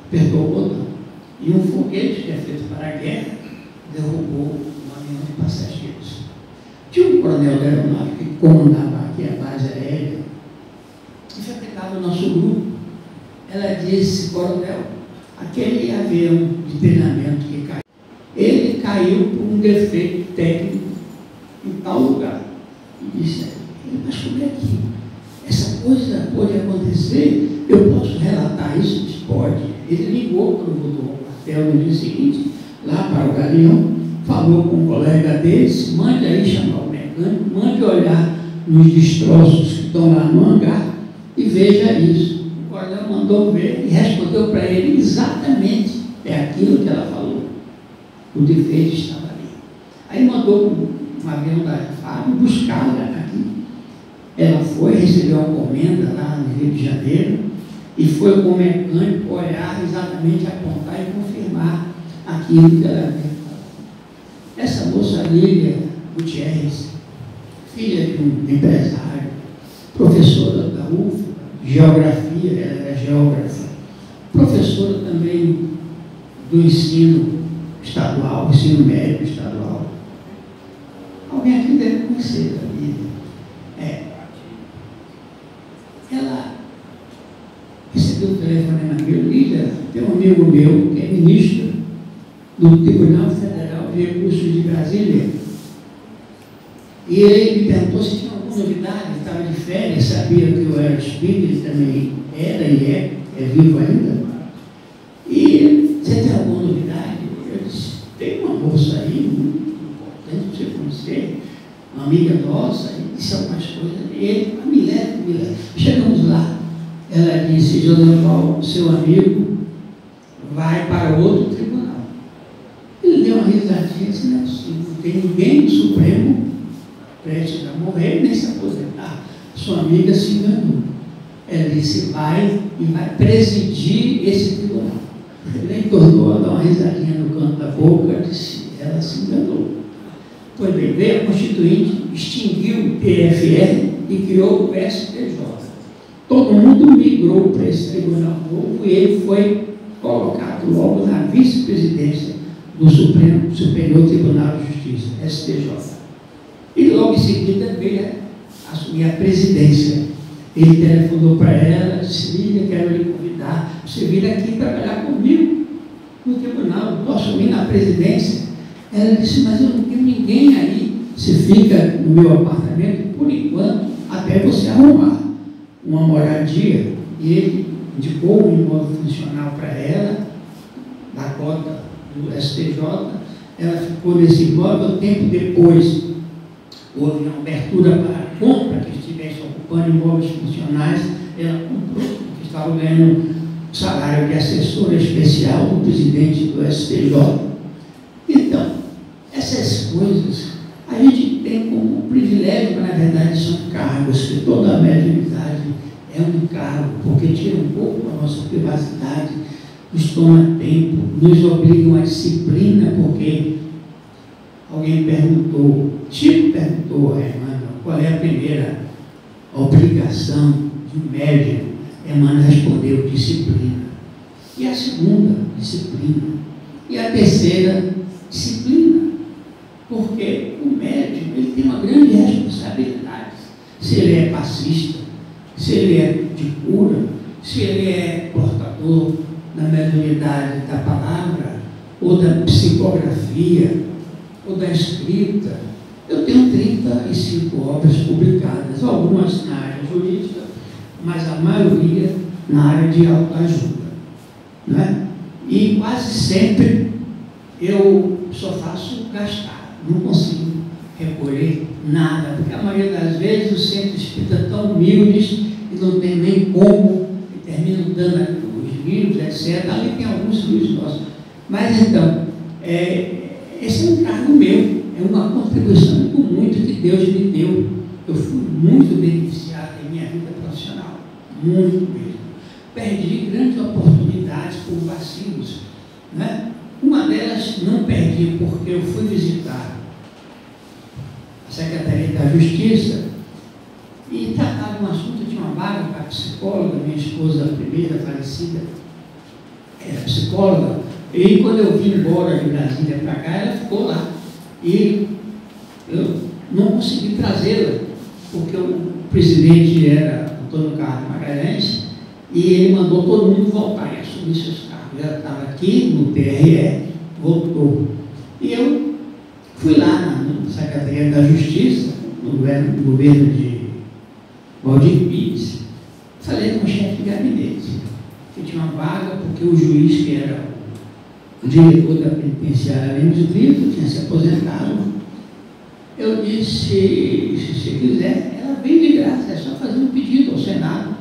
S6: apertou o botão. E um foguete que é feito para a guerra derrubou um avião de passageiros. Tinha um coronel da aeronave que comandava aqui a base aérea e frequentava o nosso grupo. Ela disse, coronel, aquele avião de treinamento que caiu, ele caiu por um defeito técnico em tal lugar. E disse, mas como é que essa coisa pode acontecer? Eu posso relatar isso? Disse, pode. Ele ligou quando voltou ao quartel no dia seguinte, lá para o Galeão, falou com um colega desse, mande aí chamar o mecânico, mande olhar nos destroços que estão lá no hangar e veja isso. O coronel mandou ver e respondeu para ele exatamente aquilo que ela falou. O defeito estava ali. Aí mandou um avião da FAB buscá-la aqui. Ela foi, recebeu uma encomenda lá no Rio de Janeiro e foi com o mecânico olhar exatamente, apontar e confirmar aquilo que ela havia falado. Essa moça Lília Gutierrez, filha de um empresário, professora da UFA, geografia, ela era geógrafa, professora também do ensino estadual, ensino médio estadual. Alguém aqui deve conhecer a Lília. Ela recebeu o telefonema meu, Lília, tem um amigo meu que é ministro do Tribunal Federal de Recursos de Brasília. E ele me perguntou se tinha alguma novidade, ele estava de férias, sabia que eu era espírita, ele também era e é vivo ainda. E você tem alguma novidade? Eu disse, tem uma moça aí, muito importante para você conhecer, uma amiga nossa, e disse algumas coisas. E ele, me leva. Chegamos lá, ela disse, José Paulo, seu amigo vai para outro tribunal. Ele deu uma risadinha, assim, não é possível, não tem ninguém no Supremo prestes a morrer nem se aposentar. Sua amiga se enganou. Ela disse, vai e vai presidir esse tribunal. Ele tornou a dar uma risadinha no canto da boca, disse, ela se enganou. Pois bem, veio a Constituinte, extinguiu o TFR e criou o STJ. Todo mundo migrou para esse tribunal novo e ele foi colocado logo na vice-presidência do Supremo Superior Tribunal de Justiça, STJ. E logo em seguida veio assumir a presidência. Ele telefonou para ela, disse, Lília, quero lhe convidar para você vir aqui trabalhar comigo no tribunal, estou assumindo a presidência. Ela disse, mas eu não tenho ninguém aí, você fica no meu apartamento por enquanto, até você arrumar uma moradia. E ele indicou um imóvel funcional para ela, da cota do STJ, ela ficou nesse imóvel. Tempo depois houve uma abertura para a compra, que estivesse ocupando imóveis funcionais, ela comprou, porque estava ganhando o salário de assessora especial do presidente do STJ. Então, essas coisas a gente tem como privilégio, mas na verdade são cargos, que toda a mediunidade é um cargo, porque tira um pouco a nossa privacidade, nos toma tempo, nos obrigam à disciplina, porque alguém perguntou, Chico perguntou a Emmanuel, qual é a primeira obrigação de um médium? Emmanuel respondeu, disciplina. E a segunda, disciplina. E a terceira, disciplina. Porque o médium, ele tem uma grande responsabilidade. Se ele é passista, se ele é de cura, se ele é portador da mediunidade da palavra, ou da psicografia, ou da escrita. Eu tenho 35 obras publicadas, algumas na área jurídica, mas a maioria na área de autoajuda. Né? E quase sempre eu só faço gastar, não consigo recolher nada, porque a maioria das vezes os centros espíritas tão humildes e não tem nem como, e terminam dando os livros, etc. Ali tem alguns livros nossos. Mas então, esse é um cargo meu, é uma contribuição por muito que Deus me deu. Eu fui muito beneficiado em minha vida profissional, muito mesmo. Perdi grandes oportunidades por vacilos, né? Uma delas não perdi porque eu fui visitar a Secretaria da Justiça e tratava um assunto, tinha uma vaga para psicóloga, minha esposa, a primeira falecida, era psicóloga, e quando eu vim embora de Brasília para cá, ela ficou lá. E eu não consegui trazê-la, porque o presidente era Antônio Carlos Magalhães, e ele mandou todo mundo voltar e assumir seus cargos. Ela estava aqui no TRE, voltou. E eu fui lá na Secretaria da Justiça, no governo de Valdir Pires, falei com o chefe de gabinete, que tinha uma vaga, porque o juiz, que era o diretor da penitenciária Lemos Brito, tinha se aposentado. Eu disse, se você quiser, ela vem de graça, é só fazer um pedido ao Senado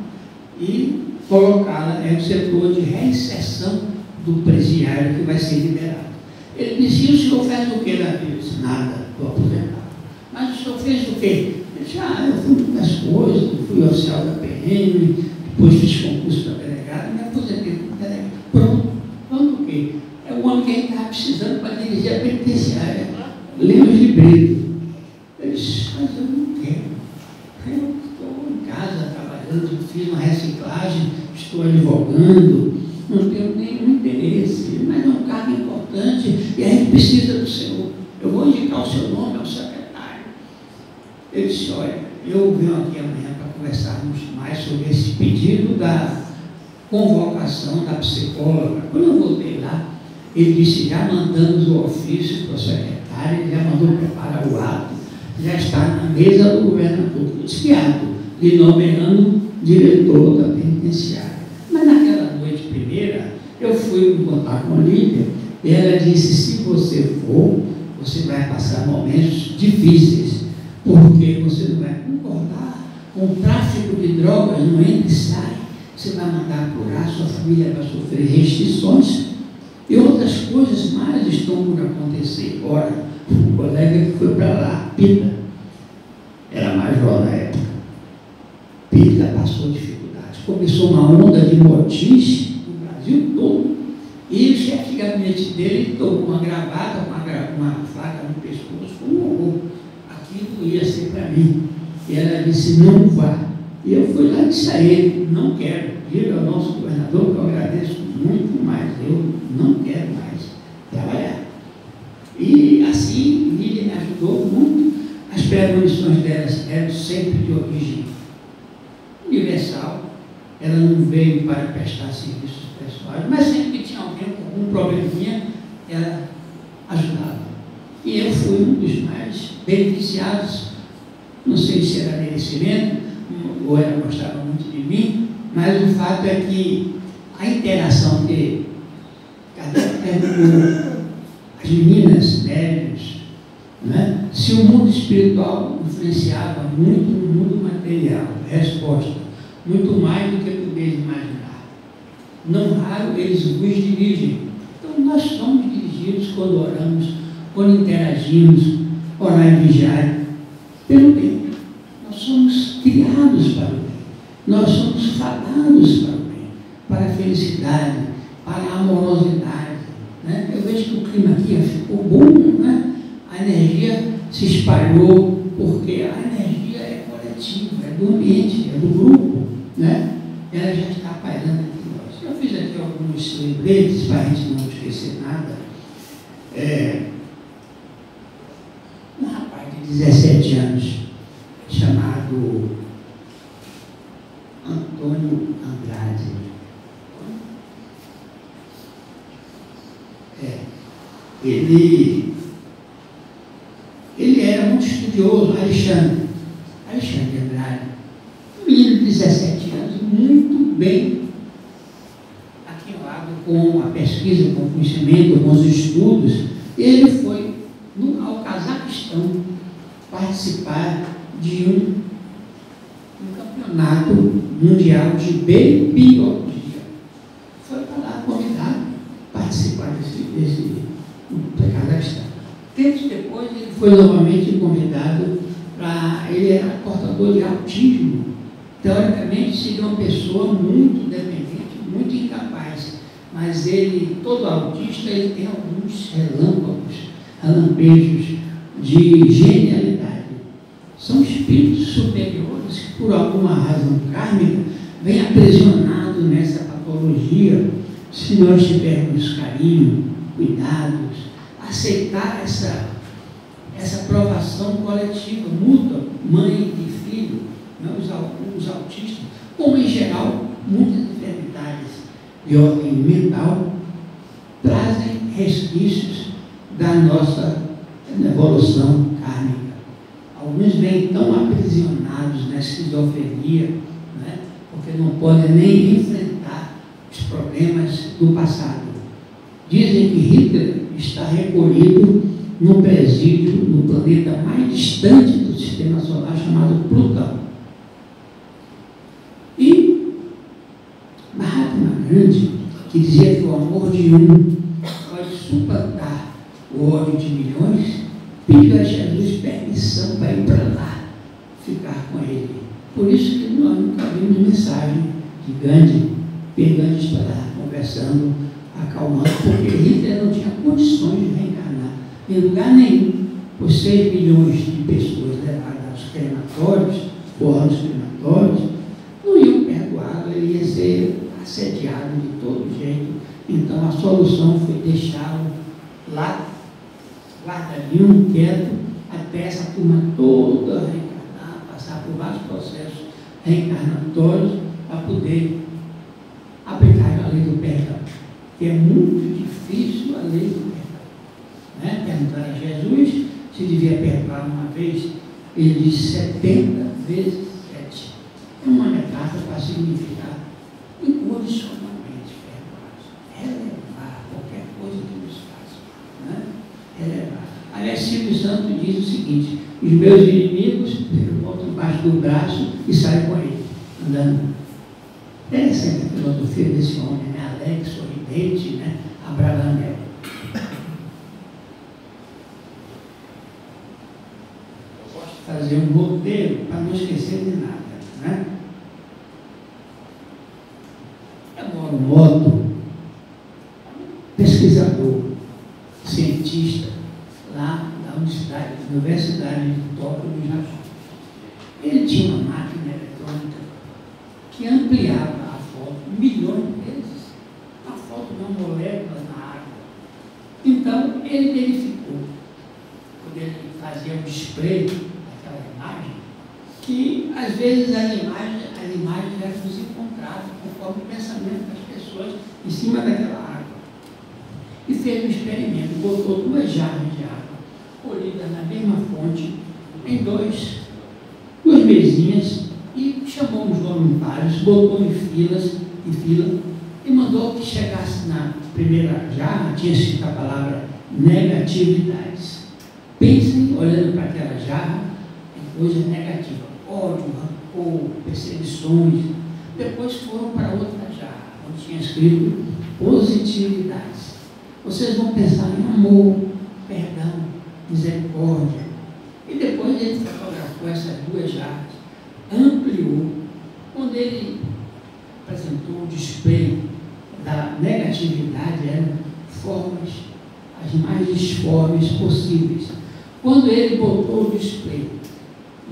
S6: e colocá-la no setor de reinserção do presidiário que vai ser liberado. Ele disse, e o senhor faz o que na vida? Eu disse, nada, estou aposentado. Mas o senhor fez o quê? Ele disse, eu fui muitas coisas, fui oficial da PM, depois fiz concurso para delegado, me aposentei como delegado. Pronto, o quê? É o homem que a gente estava precisando para dirigir a penitenciária, Lemos de Brito. Eu disse, mas eu não quero. Eu estou em casa trabalhando, fiz uma reciclagem, estou advogando, não tenho nenhum interesse, mas é um cargo importante e a gente precisa do senhor. Eu vou indicar o seu nome ao secretário. Ele disse, olha, eu venho aqui amanhã para conversarmos mais sobre esse pedido da convocação da psicóloga. Quando eu voltei lá, ele disse, já mandamos o ofício para o secretário, ele já mandou preparar o ato, já está na mesa do governador, desfiado, lhe nomeando diretor da penitenciária. Mas naquela noite primeira, eu fui me contar com a Lídia, e ela disse, se você for, você vai passar momentos difíceis, porque você não vai concordar com o tráfico de drogas, não entra e sai, você vai mandar apurar, sua família vai sofrer restrições, e outras coisas mais estão por acontecer. Ora, o colega que foi para lá, Pita, era major na época, Pita passou dificuldades, começou uma onda de motins no Brasil todo, e o chefe de gabinete dele tomou uma gravata, uma faca no pescoço, foi um horror. Aquilo ia ser para mim. E ela disse, não vá. E eu fui lá e disse a ele, não quero. Diga ao nosso governador que eu agradeço muito, mas eu não quero mais trabalhar. E assim, Lídia me ajudou muito. As premonições delas eram sempre de origem universal. Ela não veio para prestar serviços pessoais, mas sempre que tinha alguém com algum probleminha, ela ajudava. E eu fui um dos mais beneficiados, não sei se era merecimento, ou ela gostava muito de mim, mas o fato é que a interação que as meninas médias, né? Se o mundo espiritual influenciava muito no mundo material, resposta, muito mais do que podeis imaginar. Não raro eles vos dirigem. Então nós somos dirigidos quando oramos, quando interagimos, orar e vigiar pelo bem. Nós somos criados para o bem. Nós somos falados para o bem, para a felicidade, para a amorosidade. Né? Eu vejo que o clima aqui ficou bom, né? A energia se espalhou, porque a energia é coletiva, é do ambiente, é do grupo, né? Ela já está pairando entre nós. Eu fiz aqui alguns lembretes para a gente não esquecer nada. Um rapaz de 17 anos, chamado Antônio Andrade. Ele era muito estudioso, Alexandre Andrade, um menino de 17 anos, muito bem aquilado com a pesquisa, com o conhecimento, com os estudos. Ele foi ao Cazaquistão participar de um campeonato mundial de biologia. Foi para lá convidado a participar desse Cazaquistão. Tempos depois, ele foi novamente convidado para... Ele era portador de autismo. Teoricamente, seria uma pessoa muito dependente, muito incapaz. Mas ele, todo autista, ele tem alguns relampejos de genialidade. São espíritos superiores que, por alguma razão kármica, vêm aprisionados nessa patologia. Se nós tivermos carinho, cuidados, aceitar essa provação coletiva, mútua, mãe e filho, né, os autistas, como em geral, muitas enfermidades de ordem mental trazem resquícios da nossa evolução kármica. Alguns vêm tão aprisionados na esquizofrenia, né, porque não podem nem enfrentar os problemas do passado. Dizem que Hitler está recolhido num presídio no planeta mais distante do sistema solar, chamado Plutão. E Mahatma Gandhi, que dizia que o amor de um pode suplantar o ódio de milhões, pediu a Jesus permissão para ir para lá, ficar com ele. Por isso que nós nunca vimos mensagem de Gandhi, Gandhi estará conversando, acalmando, porque Hitler não tinha condições de reencarnar em lugar nenhum, por 6 milhões de pessoas levadas aos crematórios, fornos crematórios, não iam perdoá-lo, ele ia ser assediado de todo jeito. Então a solução foi deixá-lo lá, guardadinho, quieto, até essa turma toda reencarnar, passar por vários processos reencarnatórios para poder aplicar a lei do perdão, que é muito difícil a lei do perdão. Né? Perguntaram a Jesus se devia perdoar uma vez, ele disse 70 vezes 7. É uma metáfora para significar incondicionalmente perdoar, relevar qualquer coisa que nos faça, né? Relevar. Aliás, Silvio Santos diz o seguinte: os meus inimigos eu boto embaixo do braço e saio com ele, andando. Interessante a filosofia desse homem, né? Alegre, sorridente, né? Abravanel. Eu gosto de fazer um roteiro para não esquecer de nada, né? Agora, um modo pesquisador, cientista, lá da Universidade de Tóquio, no Japão. Ele tinha uma máquina eletrônica que ampliava a foto milhões de vezes, a foto de uma molécula na água. Então, ele verificou, quando ele fazia o display daquela imagem, que às vezes as imagens eram desencontradas conforme o pensamento das pessoas em cima daquela água. E fez um experimento, botou 2 jarras de água colhidas na mesma fonte, em duas mesinhas, e chamou os voluntários, botou em fila e mandou que chegasse na primeira jarra, tinha escrito a palavra negatividades. Pensem, olhando para aquela jarra, em coisas negativas, ódio, rancor, perseguições. Depois foram para outra jarra, onde tinha escrito positividades. Vocês vão pensar em amor, perdão, misericórdia. E depois ele fotografou essas 2 jarras, ampliou. Quando ele apresentou o display da negatividade, eram formas, as mais disformes possíveis. Quando ele botou o display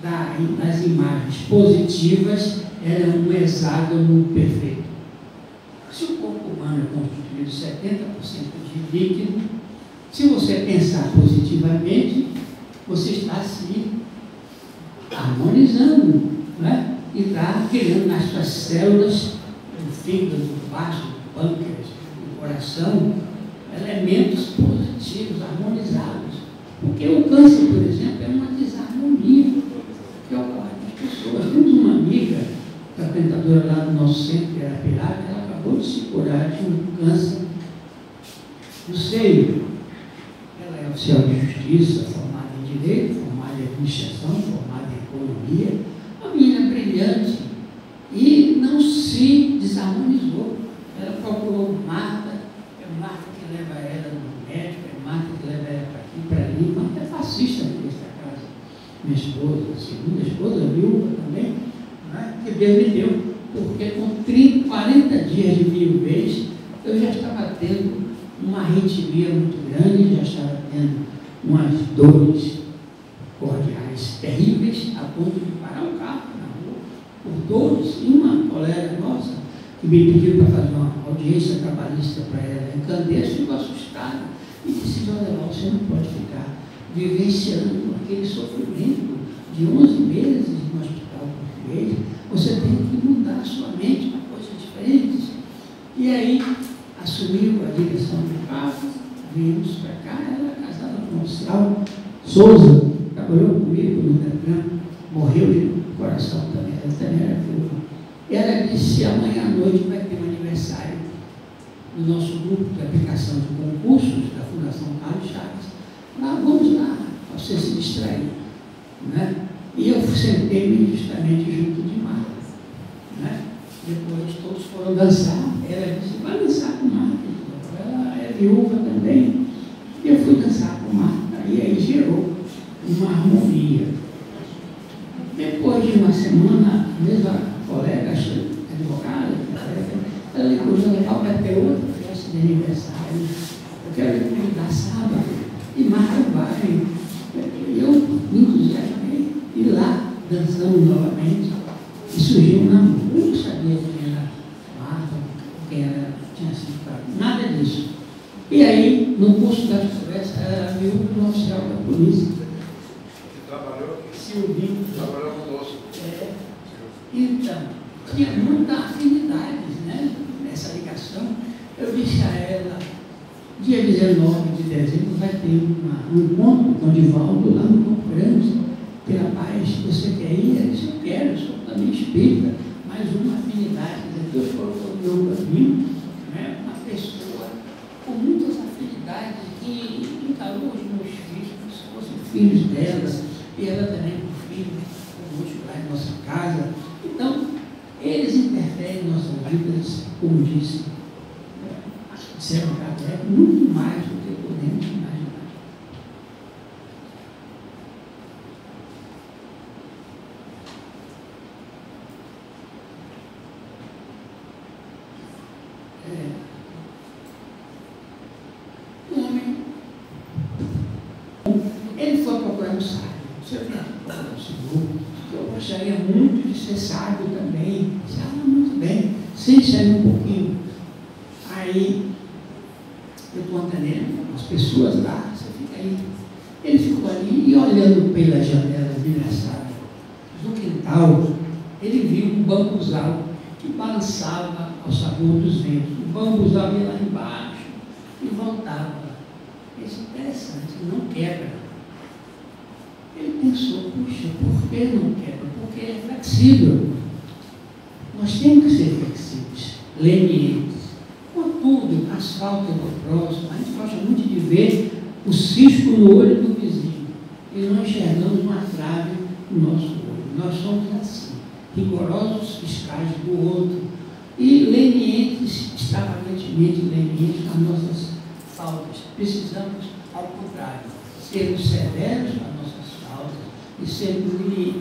S6: das imagens positivas, era um hexágono perfeito. Se o corpo humano é constituído 70% de líquido, se você pensar positivamente, você está se harmonizando, né? E está criando nas suas células, do fígado, do baço, do pâncreas, do coração, elementos positivos, harmonizados. Porque o câncer, por exemplo, é uma desarmonia que ocorre nas pessoas. Temos uma amiga, frequentadora lá do nosso centro, que era Pirata, ela acabou de se curar de um câncer no seio. Ela é oficial de justiça, formada em direito, formada em administração, formada em economia, uma menina brilhante, e não se desarmonizou. Ela procurou Marta, é Marta que leva ela no médico, é Marta que leva ela para aqui, para ali, irmã que é fascista nessa casa. Minha esposa, a segunda esposa, viúva também, né? Que Deus me deu, porque com 30, 40 dias de viuvez, eu já estava tendo uma arritmia muito grande, já estava tendo umas dores cordiais terríveis, a ponto de parar o carro na rua, por dores. E uma colega nossa, que me pediu para fazer uma audiência trabalhista para ela em Candeias, ficou assustada e disse: olha, você não pode ficar vivenciando aquele sofrimento de 11 meses no hospital português, você tem que mudar a sua mente para coisas diferentes. E aí assumiu a direção do carro, viemos para cá, ela é casada com o Marcial Souza, trabalhou comigo no Detran, morreu de coração também, ela também era viúva. E ela disse: amanhã à noite vai ter um aniversário no nosso grupo de aplicação de concursos da Fundação Carlos Chaves. Vamos lá, para você se distrair. Né? E eu sentei-me justamente junto de Marta. Né? Depois todos foram dançar. Ela disse: vai dançar com Marta. Ela é viúva também. E eu fui dançar com Marta. E aí gerou uma harmonia. Depois de uma semana, a mesma colega, advogada, ela ligou: General, vai ter outra festa de aniversário. Eu quero me convidar sábado. E Marta vai. Eu me entusiasmei. E lá dançamos novamente. E surgiu um namoro. Eu não sabia quem era Marta, quem era, tinha sido para nada disso. E aí, no curso da conversa, ela era viúva do oficial da polícia.
S3: Você trabalhou aqui?
S6: Silvinho.
S3: Trabalhou conosco.
S6: Então, tinha muita afinidade, né, nessa ligação. Eu disse a ela: dia 19 de dezembro vai ter um encontro com o Divaldo lá no Campo Grande, pela paz. Você quer ir? Ela disse: eu quero, eu sou também espírita, mais uma afinidade. Deus colocou no meu caminho, né, uma pessoa com muitas afinidades que encarou os meus filhos, como se fossem filhos dela, e ela também com filhos conosco lá em nossa casa. Então, eles interferem em nossas vidas, como disse Sérgio Kardec, muito mais do que podemos imaginar. O homem, ele foi procurar um sábio. Se eu vier procurar um Senhor, eu gostaria muito de ser sábio também. Muito bem, sente aí um pouquinho. Aí eu conto nele, as pessoas lá, você fica aí. Ele ficou ali e olhando pela janela engraçada do quintal, ele viu um bambuzal que balançava ao sabor dos ventos. O bambuzal ia lá embaixo e voltava. Isso é interessante, não quebra. Ele pensou: puxa, por que não quebra? Porque ele é flexível. Nós temos que ser flexíveis, lenientes. Contudo, as faltas do próximo, a gente gosta muito de ver o cisco no olho do vizinho e não enxergamos uma trave no nosso olho. Nós somos assim, rigorosos fiscais do outro e lenientes, extravagantemente lenientes nas nossas faltas. Precisamos, ao contrário, sermos severos nas nossas faltas e sermos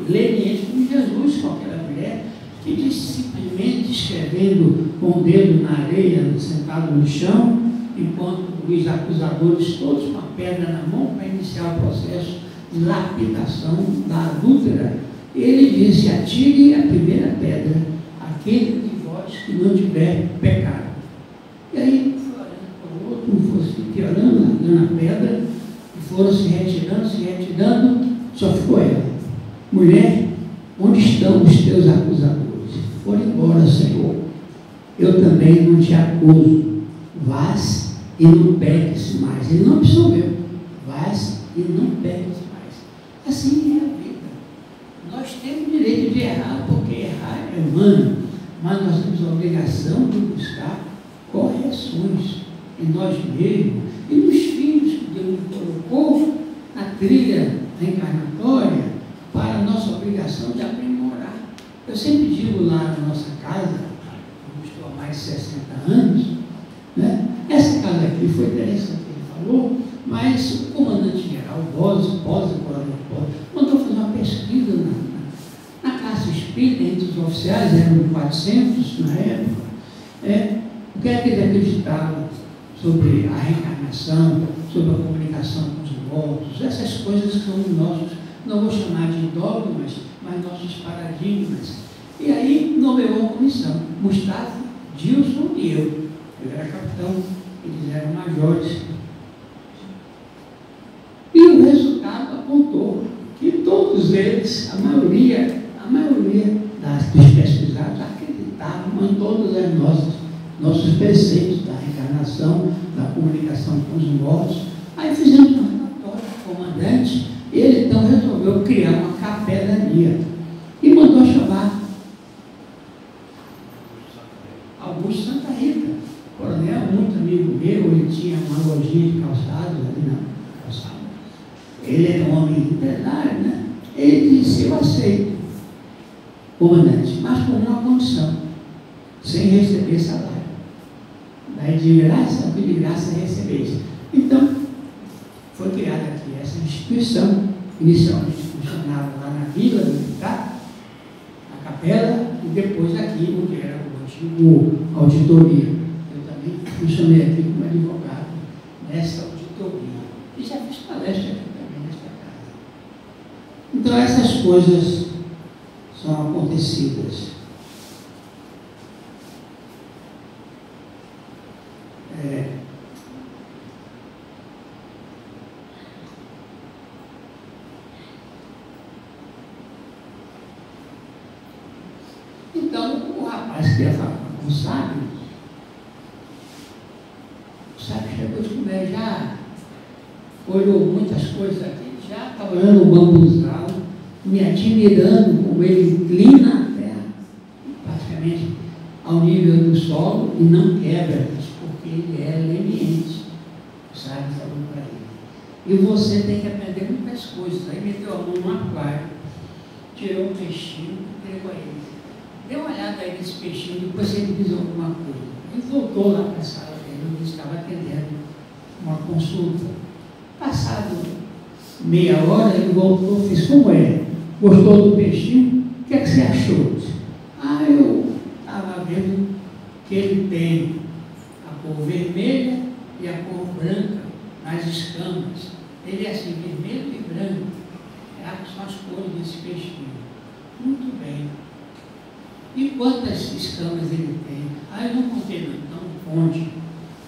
S6: lenientes como Jesus com aquela mulher que disse, simplesmente escrevendo com o dedo na areia, sentado no chão, enquanto os acusadores, todos com a pedra na mão para iniciar o processo de lapidação da adúltera, ele disse: atire a primeira pedra, aquele de vós que não tiver pecado. E aí, um foi olhando para o outro, um foi se piorando, largando a pedra, e foram se retirando, só ficou ela: mulher, onde estão os teus acusadores? Foram embora, Senhor. Eu também não te acuso. Vás e não peques mais. Ele não absolveu. Vás e não peques mais. Assim é a vida. Nós temos o direito de errar, porque errar é humano, mas nós temos a obrigação de buscar correções em nós mesmos e nos filhos que Deus nos colocou na trilha reencarnatória para a nossa obrigação de aprimorar. Eu sempre digo lá na nossa casa, eu estou há mais de 60 anos, né? Essa casa aqui foi interessante que ele falou, mas o comandante-geral tal, dose, pós e pós. Mandou fazer uma pesquisa na classe espírita, entre os oficiais, eram 400 na época, o que é que eles acreditavam sobre a reencarnação, sobre a comunicação com os mortos, essas coisas que são nossos, não vou chamar de dogmas, mas nossos paradigmas. E aí nomeou uma comissão, Mustafa, Gilson e eu. Eu era capitão, eles eram majores. E o resultado apontou que todos eles, a maioria dos pesquisados acreditavam em todos os nossos preceitos da reencarnação, da comunicação com os mortos. Aí fizemos um relatório com o comandante, ele então resolveu criar uma capelania e mandou chamar Augusto Santa Rita, coronel, muito amigo meu, ele tinha uma lojinha de calçados ali na calçada. Ele era um homem empresário, né? Ele disse: eu aceito, comandante, mas por uma condição, sem receber salário. Daí de graça recebeis. Então, foi criada aqui essa instituição, inicialmente funcionava lá na Vila Militar, na capela, e depois aqui, o que era o antigo auditoria. Eu também funcionei aqui como advogado nessa auditoria. E já fiz palestra aqui também nesta casa. Então, essas coisas são acontecidas. Então, o rapaz que ia falar com o sábio chegou de comer, já olhou muitas coisas aqui, já estava olhando o bambuzal, me admirando como ele inclina a terra, praticamente ao nível do solo, e não quebra, porque ele é leniente. O sábio falou para ele. E você tem que aprender muitas coisas. Aí meteu a mão no aquário, tirou um peixinho, entregou a ele. Dê uma olhada aí nesse peixinho, depois ele diz alguma coisa. Ele voltou lá para a sala dele, onde estava atendendo uma consulta. Passado meia hora, ele voltou e fez: como é? Gostou do peixinho? O que é que você achou? Eu estava vendo que ele tem a cor vermelha e a cor branca nas escamas. Ele é assim, vermelho e branco. São as cores desse peixinho. Muito bem. E quantas escamas ele tem? Eu não contei não, então conte.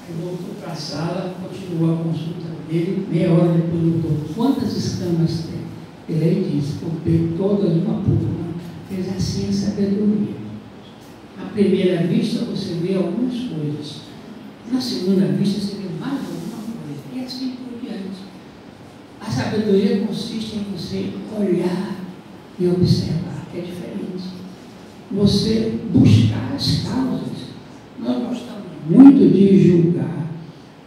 S6: Aí voltou para a sala, continuou a consulta dele, meia hora depois voltou: quantas escamas tem? Ele disse: contei todas uma por uma. Fez assim a sabedoria. À primeira vista você vê algumas coisas, na segunda vista você vê mais alguma coisa, e assim por diante. A sabedoria consiste em você olhar e observar, que é diferente. Você buscar as causas. Nós gostamos muito de julgar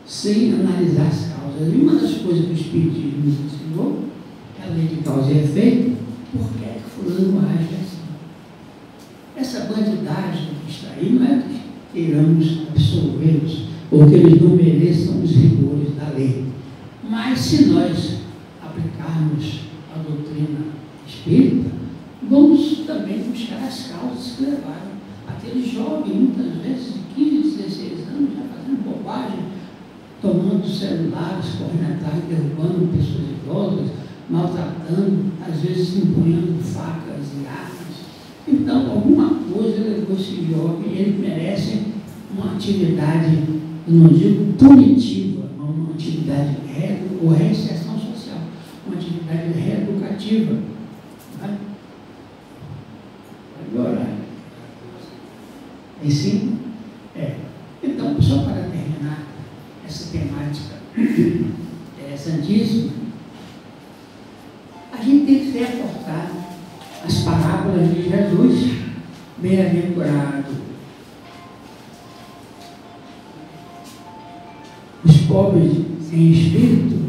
S6: sem analisar as causas. E uma das coisas que o Espiritismo nos ensinou é a lei de causa e efeito. Por que é que fulano age assim? Essa bandidagem que está aí não é que queiramos absolvê-los ou que eles não mereçam os rigores da lei. Mas se nós aplicarmos a doutrina espírita, vamos também buscar as causas que levaram aquele jovem, muitas vezes de 15, 16 anos, já fazendo bobagem, tomando celulares, correndo atrás, derrubando pessoas idosas, maltratando, às vezes empunhando facas e armas. Então, alguma coisa levou esse jovem, e ele merece uma atividade, eu não digo punitiva, mas uma atividade ou reinserção social, uma atividade reeducativa. Né? Agora, em cima? Então, só para terminar essa temática santíssima, a gente tem que reportar as parábolas de Jesus. Bem-aventurado os pobres em espírito,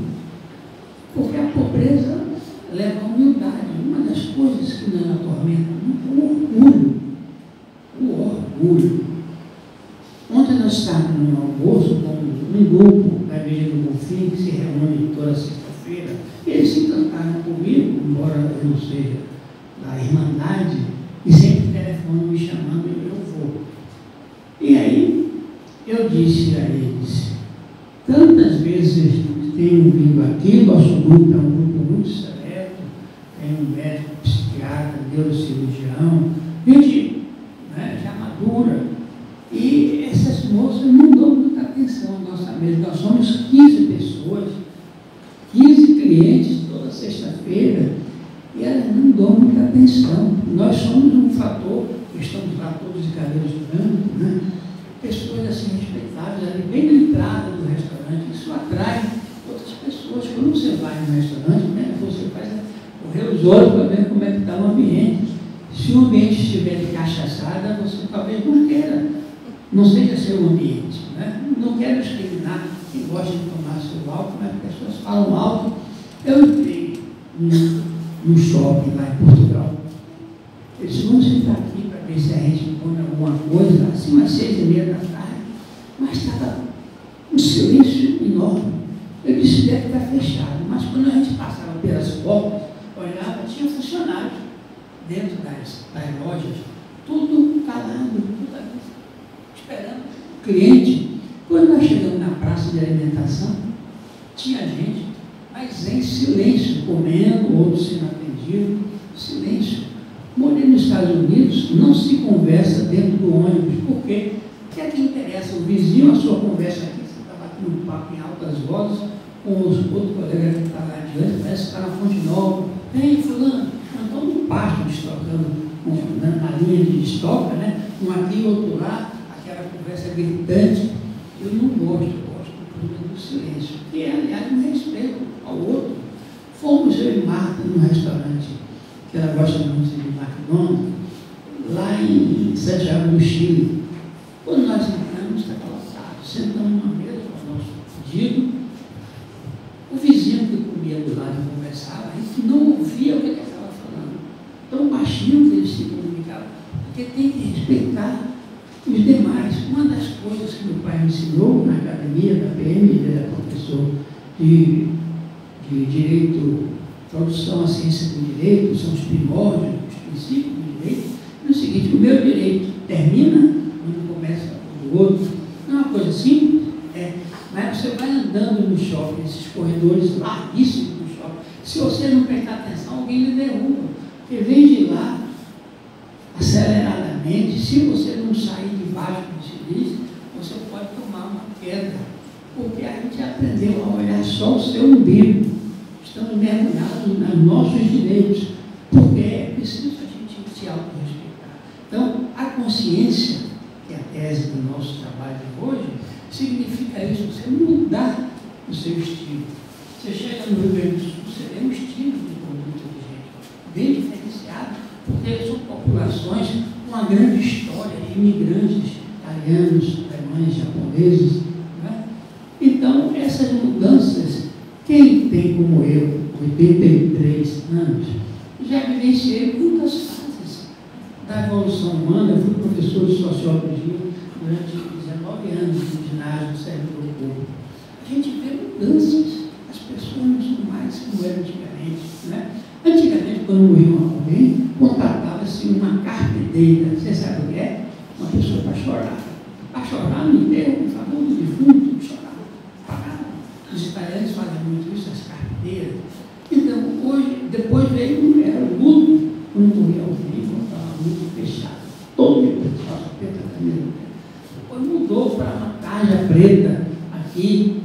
S6: porque a pobreza leva à humildade. Uma das coisas que nos atormenta muito é o orgulho. Ontem nós estávamos no almoço com um grupo da Igreja do Bonfim, que se reúne toda sexta-feira, e trabalham comigo, embora eu não seja da Irmandade, e sempre telefonam me chamando e eu vou. E aí, eu disse a eles, tantas vezes tenho vindo aqui, nosso grupo é um grupo muito seleto, tem um médico, psiquiatra, neurocirurgião, gente, né, já madura, e essas moças não dão muita atenção à nossa mesa. Nós somos 15 pessoas, 15 clientes toda sexta-feira, e elas não dão muita atenção. Nós somos um fator, estamos lá todos de cabelos brancos, né? Pessoas assim respeitáveis, ali bem na entrada do restaurante, isso atrai outras pessoas. Quando você vai no restaurante, né, você faz correr os olhos para ver como é que está o ambiente. Se o ambiente estiver de cachaçada, você talvez não queira, não seja seu ambiente, né? Não quero discriminar quem gosta de tomar seu álcool, mas as pessoas falam alto. Eu entrei no shopping lá em Portugal. Eu disse, vamos entrar aqui para ver se a gente come alguma coisa, assim, umas 6h30 da tarde, mas estava um silêncio enorme. Eu disse, deve estar fechado, mas quando a gente passava pelas portas, olhava, tinha funcionários dentro das lojas, tudo calado, tudo ali, esperando o cliente. Quando nós chegamos na praça de alimentação, tinha gente, mas em silêncio, comendo, outros sendo atendidos, silêncio. Morei nos Estados Unidos, não se conversa dentro do ônibus. Por quê? Porque é que interessa o vizinho, a sua conversa aqui, você está batendo um papo em altas vozes com os outros colegas que estão lá adiante, parece que está na Fonte Nova. Vem, fulano, nós estamos no pasto estocando, na linha de estoca, né? Um aqui e outro lá, aquela conversa gritante. Eu não gosto, eu gosto do silêncio, que é, aliás, um respeito ao outro. Fomos eu e Marta num restaurante, que ela gosta muito de McDonald's, lá em Santiago do Chile. Quando nós entramos, estava lotado, sentamos numa mesa com o nosso pedido. O vizinho que comia do lado e conversava, a gente não ouvia o que ele estava falando, tão baixinho que ele se comunicava, porque tem que respeitar os demais. Uma das coisas que meu pai me ensinou na academia da PM, ele era professor de direito, introdução à ciência do direito, são os primórdios, os princípios do direito, é o seguinte, o meu direito termina quando começa o outro. Não é uma coisa simples, mas você vai andando no shopping, esses corredores larguíssimos do shopping, se você não prestar atenção, alguém lhe derruba, porque vem de lá, aceleradamente, se você não sair de baixo, como se diz, você pode tomar uma queda, porque a gente aprendeu a olhar só o seu umbigo. Estamos mergulhados nos nossos direitos, porque é preciso a gente se autorrespeitar. Então, a consciência, que é a tese do nosso trabalho de hoje, significa isso, você mudar o seu estilo. Você chega no Rio Grande do Sul, você vê um estilo de conduta de gente bem diferenciado, porque são populações com uma grande história de imigrantes italianos, alemães, japoneses, né? Então, essas mudanças, quem tem como eu, 83 anos, já vivenciei muitas fases da evolução humana. Eu fui professor de sociologia durante 19 anos no ginásio do Servidor Público. A gente vê mudanças, as pessoas não são mais como eram antigamente, né? Antigamente, quando morria alguém, contratava-se uma carpideira. Você sabe o que é? Uma pessoa para chorar. Para chorar no enterro, em favor do defunto, chorar. Pagavam. Os italianos fazem muito isso, as carpideiras. Então, hoje, depois veio o luto, quando morria alguém, estava muito fechado. Todo mundo, calça preta, camisa preta. Depois mudou para uma tarja preta aqui,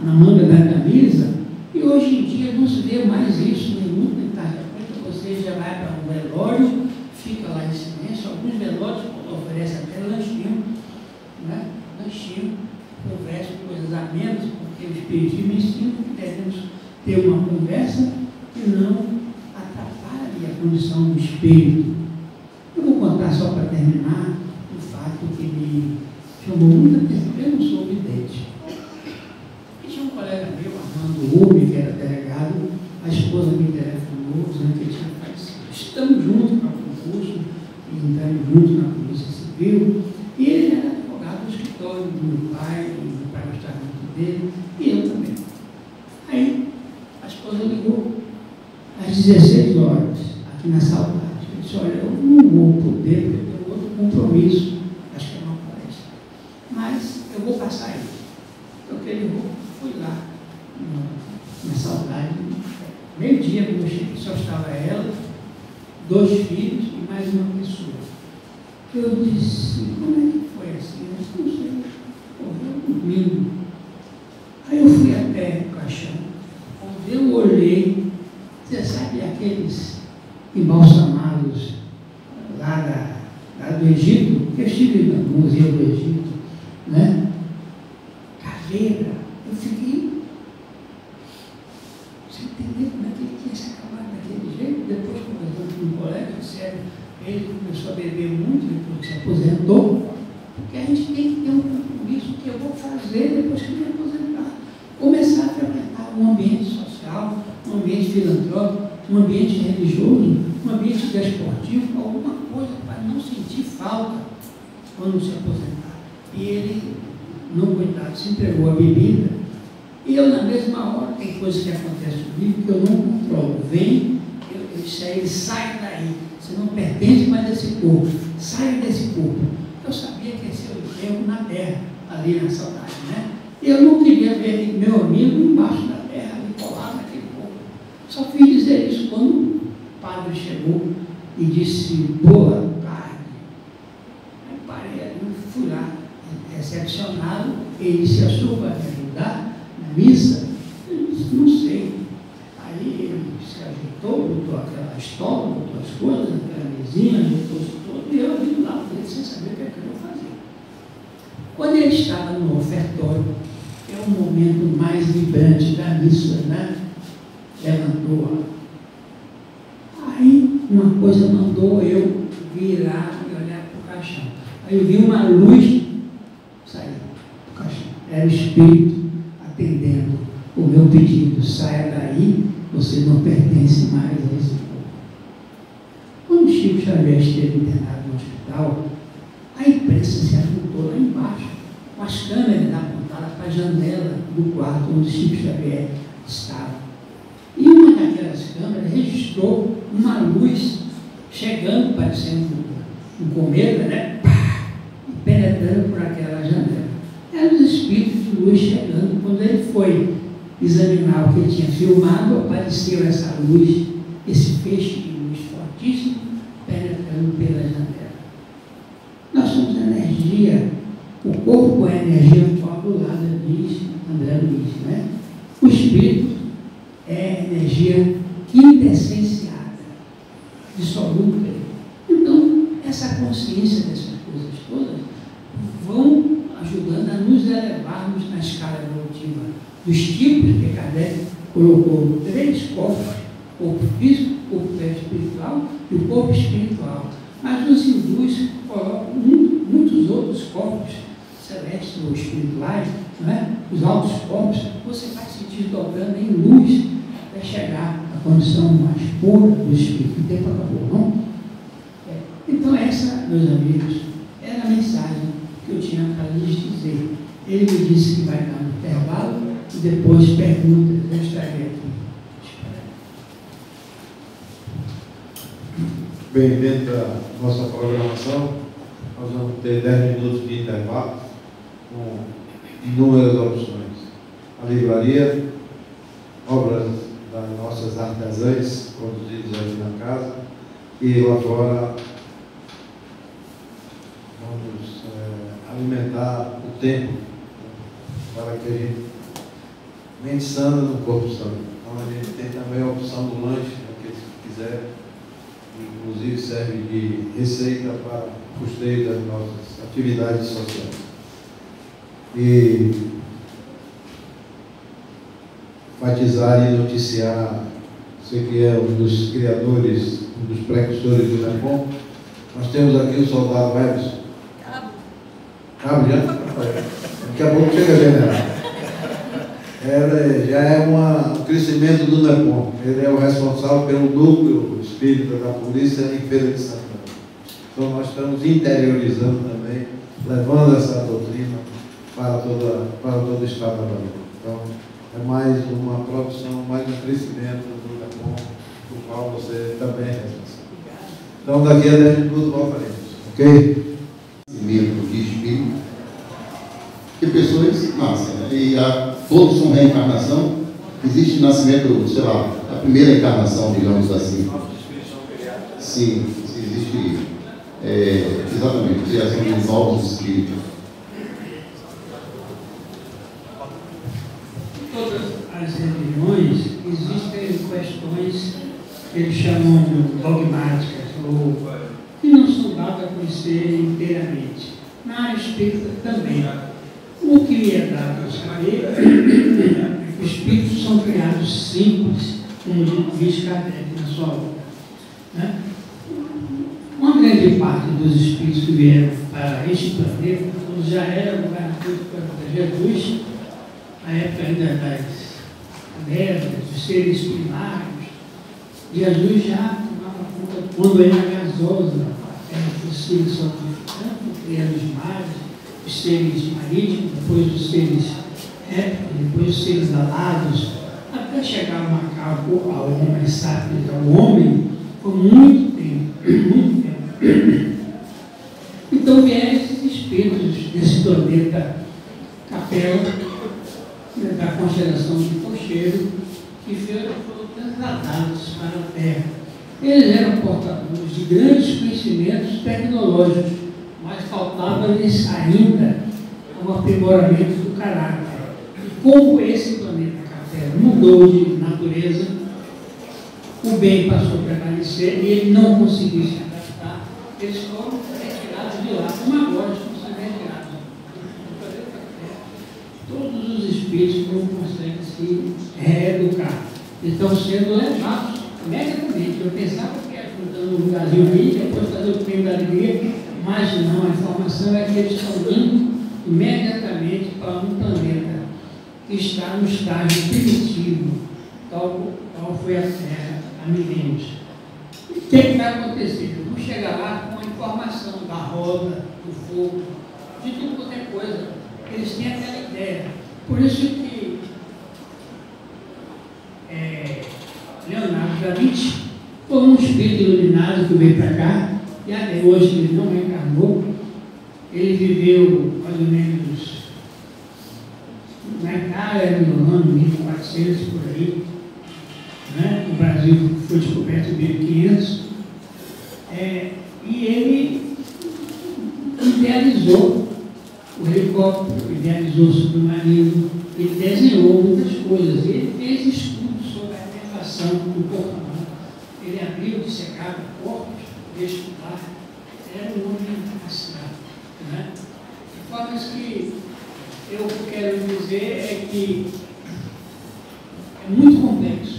S6: na manga da camisa, e hoje em dia não se vê mais isso, nem luto, nem tarja preta. Você já vai para um velório, fica lá em silêncio. Alguns velórios oferecem até lanchinho, né? Lanchinho, conversa, coisas amenas, porque o Espiritismo ensina que devemos ter uma conversa que não atrapalhe a condição do espírito. Eu vou contar só para terminar o fato que me chamou muita atenção. Eu não sou vidente. E tinha um colega meu, Armando Umi, que era delegado, a esposa me telefonou, dizendo que ele tinha falecido. Estamos juntos para o concurso, entramos juntos na Polícia Civil, e ele era advogado do escritório do meu pai gostava muito dele, e eu também. Aí, a esposa ligou às 16 horas, aqui na Saudade. Eu disse, olha, eu não vou poder, porque eu tenho outro compromisso, acho que é uma palestra. Mas eu vou passar aí. Eu fui lá, na Saudade, meio-dia, quando eu cheguei, só estava ela, 2 filhos e mais uma pessoa. Eu disse, como é que foi assim? Eu disse, não sei, eu dormindo. Aí eu fui até o caixão, quando eu olhei, você sabe aqueles embalsamados lá do Egito, que eu estive no Museu do Egito, né? Caveira, eu fiquei sem entender como é que ele tinha se acabado daquele jeito. Depois, conversando com um colega, sério, ele começou a beber muito depois que se aposentou, porque a gente tem que ter um compromisso que eu vou fazer depois que me aposentar. Começar a frequentar um ambiente social, um ambiente filantrópico, um ambiente religioso, um ambiente desportivo, alguma coisa para não sentir falta quando se aposentar. E ele, não coitado, se entregou à bebida. E eu, na mesma hora, tem coisas que acontecem comigo que eu não controlo. Vem, eu disse a ele, sai daí. Você não pertence mais a esse corpo. Saia desse corpo. Eu sabia que esse era o erro na terra, ali na Saudade, né? Eu não queria ver meu amigo embaixo da terra, ali colado naquele corpo. Só fiz dizer isso quando o padre chegou e disse, boa tarde. Aí parei ali, fui lá, recepcionado, ele disse, a senhora vai me ajudar na missa? Eu disse, não sei. Aí ele se ajeitou, botou aquela estola, botou as coisas, aquela mesinha, botou isso tudo, e eu ali do lado dele sem saber o que é que eu ia fazer. Quando ele estava no ofertório, é o momento mais vibrante da missa, né? Levantou. Aí uma coisa mandou eu virar e olhar para o caixão. Aí eu vi uma luz sair do caixão. Era o Espírito atendendo o meu pedido. Saia daí, você não pertence mais a esse corpo. Quando o Chico Xavier esteve internado no hospital, a imprensa se ajuntou lá embaixo, com as câmeras apontadas para a janela do quarto onde o Chico Xavier estava. E uma daquelas câmeras registrou uma luz chegando, parecendo um cometa, né? Pá, e penetrando por aquela janela. Eram os espíritos de luz chegando. Quando ele foi examinar o que ele tinha filmado, apareceu essa luz, esse feixe de luz fortíssimo, penetrando pela janela. Nós somos energia, o corpo é energia coagulada, diz André Luiz, né? O espírito é energia quintessenciada, dissoluta. Então, essa consciência dessas coisas todas vão ajudando a nos elevarmos na escala evolutiva dos tipos que Kardec colocou 3 corpos: corpo físico, corpo espiritual e o corpo espiritual. Mas os hindus colocam muitos outros corpos celestes ou espirituais, não é? Os altos corpos, você vai se desdobrando em luz até chegar à condição mais pura do espírito. O tempo acabou, não? Então essa, meus amigos, era a mensagem que eu tinha para lhes dizer. Ele me disse que vai dar um intervalo e depois perguntas. Eu estarei aqui.
S5: Bem, dentro da nossa programação, nós vamos ter 10 minutos de intervalo, com inúmeras opções. A livraria, obras das nossas artesãs, produzidas ali na casa, e lá fora vamos alimentar o tempo, para que a gente mente sana no corpo sano. Então a gente tem também a opção do lanche, para aqueles que quiserem. Inclusive serve de receita para custeio das nossas atividades sociais. E batizar e noticiar, você que é um dos criadores, um dos precursores do NEPOM, nós temos aqui o soldado Everson. Cabo já? Daqui a pouco chega a general. Ela já é um crescimento do NEPOM. Ele é o responsável pelo núcleo espírita da polícia em Feira de Santana. Então nós estamos interiorizando também, levando essa doutrina para todo o estado da Bahia. Então é mais uma produção, mais um crescimento do NEPOM, do qual você também é responsável. Então, daqui a 10 minutos voltaremos, ok?
S7: Mesmo de espírito, que pessoas nascem, né? E todos são reencarnação. Existe nascimento, sei lá, a primeira encarnação, digamos assim. Sim, existe exatamente, criação de novos espíritos.
S6: Em todas as religiões existem questões que eles chamam de dogmáticas, ou que não são dadas a conhecer inteiramente. Na área espírita também. O que me é dado a saber é que os espíritos são criados simples, como diz Kardec na sua obra. Né? Uma grande parte dos espíritos que vieram para este planeta, quando já era governado por Jesus, na época ainda das cavernas, dos seres primários, Jesus já tomava conta quando era gasosa, os seres solidificantes, criando os mares, os seres marítimos, depois os seres répteis, depois os seres alados, até chegar ao macaco, ao homem sapiens, ao homem, por muito tempo, muito tempo. Então vieram esses espíritos desse planeta Capela, da constelação de Cocheiro, que foram transladados para a Terra. Eles eram portadores de grandes conhecimentos tecnológicos, mas faltava-lhes ainda um aprimoramento do caráter. E como esse planeta Capela mudou de natureza, o bem passou a prevalecer e ele não conseguiu se adaptar, eles foram retirados de lá, como agora estão sendo retirados do planeta Terra. Todos os espíritos não conseguem se reeducar. Estão sendo levados imediatamente. Eu pensava que ia ajudando no lugarzinho aí, depois fazer o prêmio da alegria, mas não, a informação é que eles estão indo imediatamente para um planeta que está no estágio primitivo, tal foi a Terra há milênios. O que vai acontecer? Vamos chegar lá com a informação da roda, do fogo, de tudo quanto é coisa. Eles têm aquela ideia. Por isso que Leonardo da Vinci foi um espírito iluminado que veio para cá, e até hoje ele não encarnou. Ele viveu mais ou menos na Itália, no ano 1400, por aí. Né? O Brasil foi descoberto em 1500. E ele idealizou o helicóptero, idealizou o submarino, ele desenhou muitas coisas. Ele fez estudos sobre a alimentação do corpo humano. Ele abriu, dissecava corpos, veio estudar. Era um homem fascinado. Né? De forma que eu quero dizer é que é muito complexo,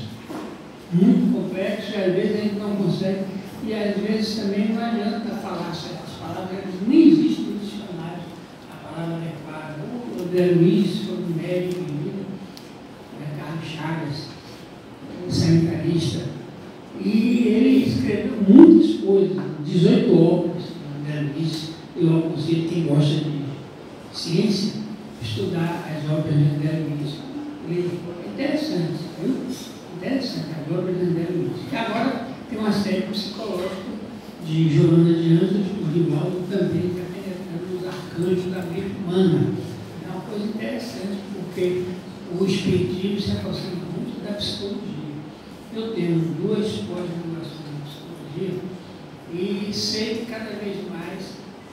S6: e às vezes a gente não consegue, e às vezes também não adianta falar certas palavras, nem existe no dicionário a palavra adequada. O André Luiz foi um médico em vida, Carlos Chagas, sanitarista, e ele escreveu muitas coisas, 18 obras, o André Luiz. Eu aconselho quem gosta de ciência estudar as obras de André Luiz. É interessante, viu? Interessante, as obras de André Luiz. E agora tem uma série psicológica de Joana de Anjos, o Rivaldo também está penetrando os arcanjos da mente humana. É uma coisa interessante, porque o espiritismo se aproxima muito da psicologia. Eu tenho 2 pós-graduações em psicologia e sei que cada vez mais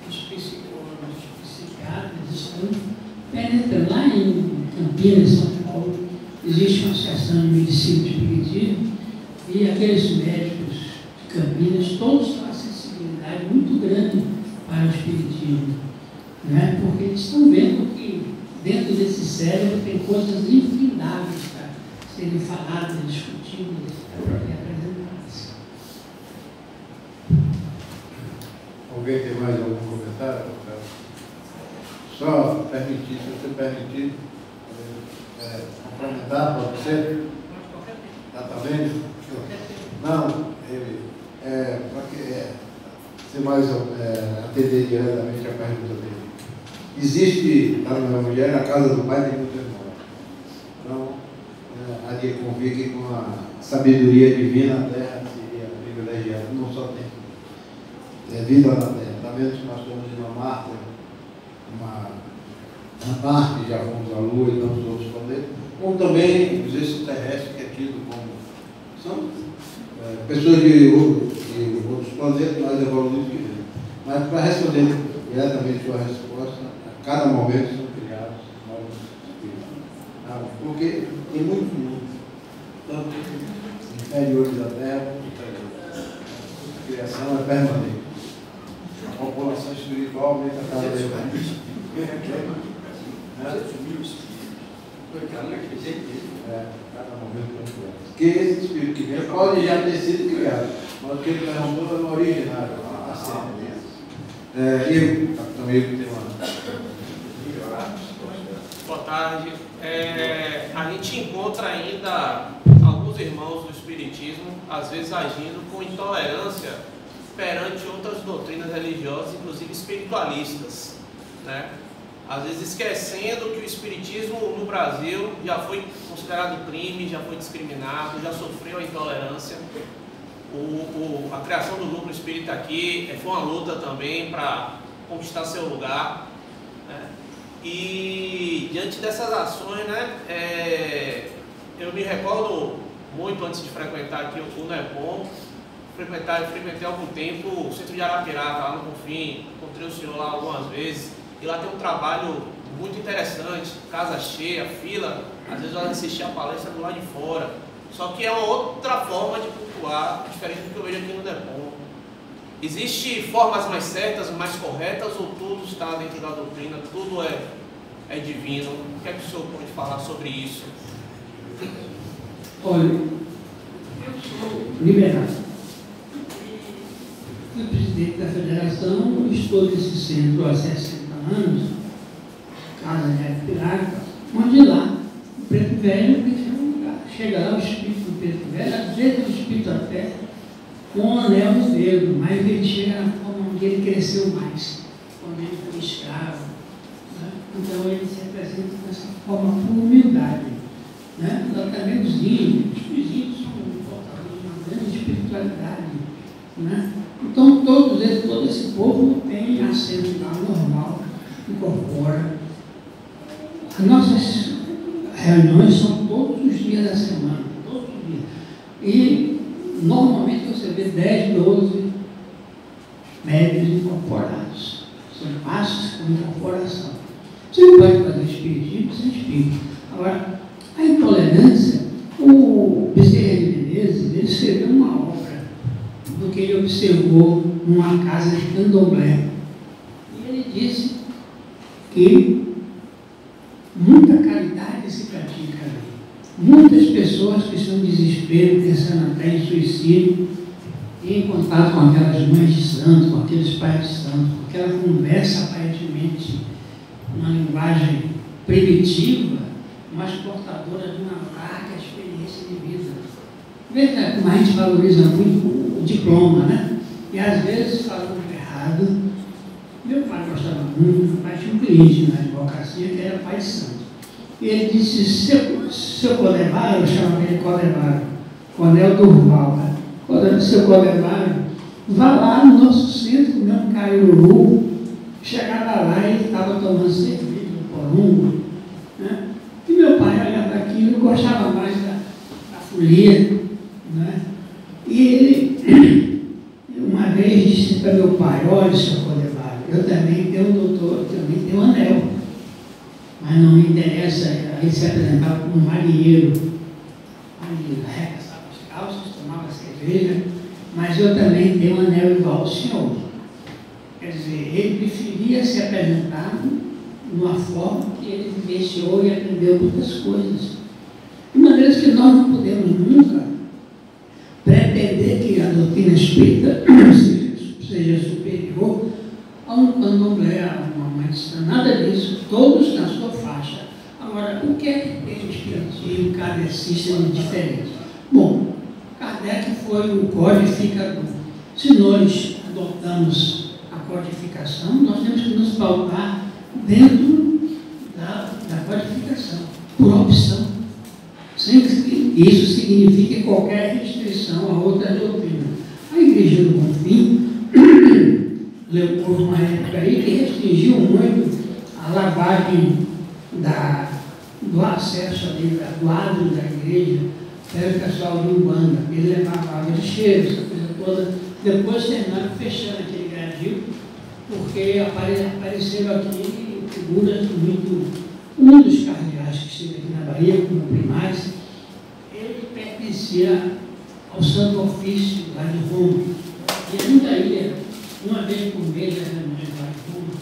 S6: os psicólogos, os psiquiatras estão penetrando. Lá em Campinas, São Paulo, existe uma associação de medicina de espiritismo e aqueles médicos de Campinas, todos têm uma sensibilidade muito grande para o espiritismo, né? Porque eles estão vendo que dentro desse cérebro tem coisas infindáveis para serem faladas, discutidas e apresentadas.
S5: Alguém tem mais algum comentário? Só permitir, se você permitir, complementar, pode ser? Está vendo? Não, você mais atender diretamente a pergunta dele. Existe, na minha mulher, na casa do pai tem muito irmão. Então, há de convir que com a sabedoria divina a terra seria devido ao tratamento que nós temos em Marte, uma parte já fomos à Lua e tantos outros planetas, como também os extraterrestres, que é tido como são pessoas de outros planetas mais evoluídos que eles. Mas para responder diretamente sua resposta, a cada momento são criados novos espíritos. Porque tem muitos mundos, tanto inferiores à Terra, a criação é permanente. A população espiritual aumenta cada vez mais. Cada momento muito. Porque esse espírito que vem pode já ter sido criado, mas o que ele perguntou é no originário, a cena. Eu, capitão Igor, tem uma.
S8: Boa tarde. A gente encontra ainda alguns irmãos do Espiritismo, às vezes agindo com intolerância perante outras doutrinas religiosas, inclusive espiritualistas, né? Às vezes esquecendo que o Espiritismo no Brasil já foi considerado crime, já foi discriminado, já sofreu a intolerância. A criação do núcleo espírita aqui foi uma luta também para conquistar seu lugar, né? E diante dessas ações, né, eu me recordo muito antes de frequentar aqui o NEPOM, eu frequentei há algum tempo o centro de Arapiraca, lá no Confim, encontrei o senhor lá algumas vezes, e lá tem um trabalho muito interessante, casa cheia, fila, às vezes eu assisti a palestra do lado de fora, só que é uma outra forma de cultuar, diferente do que eu vejo aqui no NEPOM. Existem formas mais certas, mais corretas, ou tudo está dentro da doutrina, tudo é divino? O que é que o senhor pode falar sobre isso?
S6: Olha, eu sou liberal. Fui presidente da federação, estou nesse centro há 60 anos, casa de Arapiraca, onde lá, o Preto Velho, chega lá o espírito do Preto Velho, às vezes o espírito até com um anel no dedo, mas ele chega na forma onde ele cresceu mais, quando ele foi escravo, né? Então ele se apresenta dessa forma por humildade, né? Também os índios são portadores de uma grande espiritualidade, né? Então todo esse povo tem assento lá normal, incorpora. As nossas reuniões são todos os dias da semana, todos os dias. E normalmente você vê 10, 12 médios incorporados. São passos com incorporação. Você não pode fazer espiritismo sem espírito. Agora, a intolerância, o Bezerra de Menezes, ele escreveu uma obra do que ele observou numa casa de candomblé. E ele disse que muita caridade se pratica ali. Muitas pessoas que estão em desespero, pensando até em suicídio, e em contato com aquelas mães de santo, com aqueles pais de santo, com aquela conversa aparentemente uma linguagem primitiva, mas portadora de uma larga experiência de vida. Verdade, como a gente valoriza muito o diploma, né? E às vezes falando errado. Meu pai gostava muito, meu pai tinha um cliente na advocacia que era pai de santo. E ele disse, seu Codevaro, eu chamava ele Codevaro, Conel Durval, né? Seu Codevaro, vá lá no nosso centro comer um cariuru. Chegava lá e ele estava tomando cerveja no porungo, né? E meu pai olhava aquilo e gostava mais da folia, né? E ele, uma vez, disse para meu pai, olha, seu Codevaro, eu também tenho um doutor, eu também tenho um anel. Mas não me interessa ele se apresentar como um marinheiro. Ele arregaçava as calças, tomava cerveja, mas eu também tenho um anel igual ao senhor. Quer dizer, ele preferia se apresentar de uma forma que ele vivenciou e aprendeu muitas coisas. De maneira que nós não podemos nunca pretender que a doutrina espírita seja superior a um candomblé, a uma mãe de santo, nada disso, todos na sua faixa. Agora, o que é que tem espiritismo kardecista de diferente? Bom, Kardec foi o codificador. Se nós adotamos a codificação, nós temos que nos pautar dentro da codificação, por opção. Sem que isso signifique qualquer restrição a outra doutrina. A Igreja do Confim houve uma época aí que restringiu muito a lavagem do acesso ali, do lado da igreja, era o pessoal de Umbanda. Ele levava água de cheiro, essa coisa toda. Depois terminaram fechando aquele gradil, porque apareceram aqui figuras muito. Um dos cardeais que esteve aqui na Bahia, como Primaz, ele pertencia ao Santo Ofício lá de Roma. E ainda ia, uma vez por mês, as reuniões lá de Roma.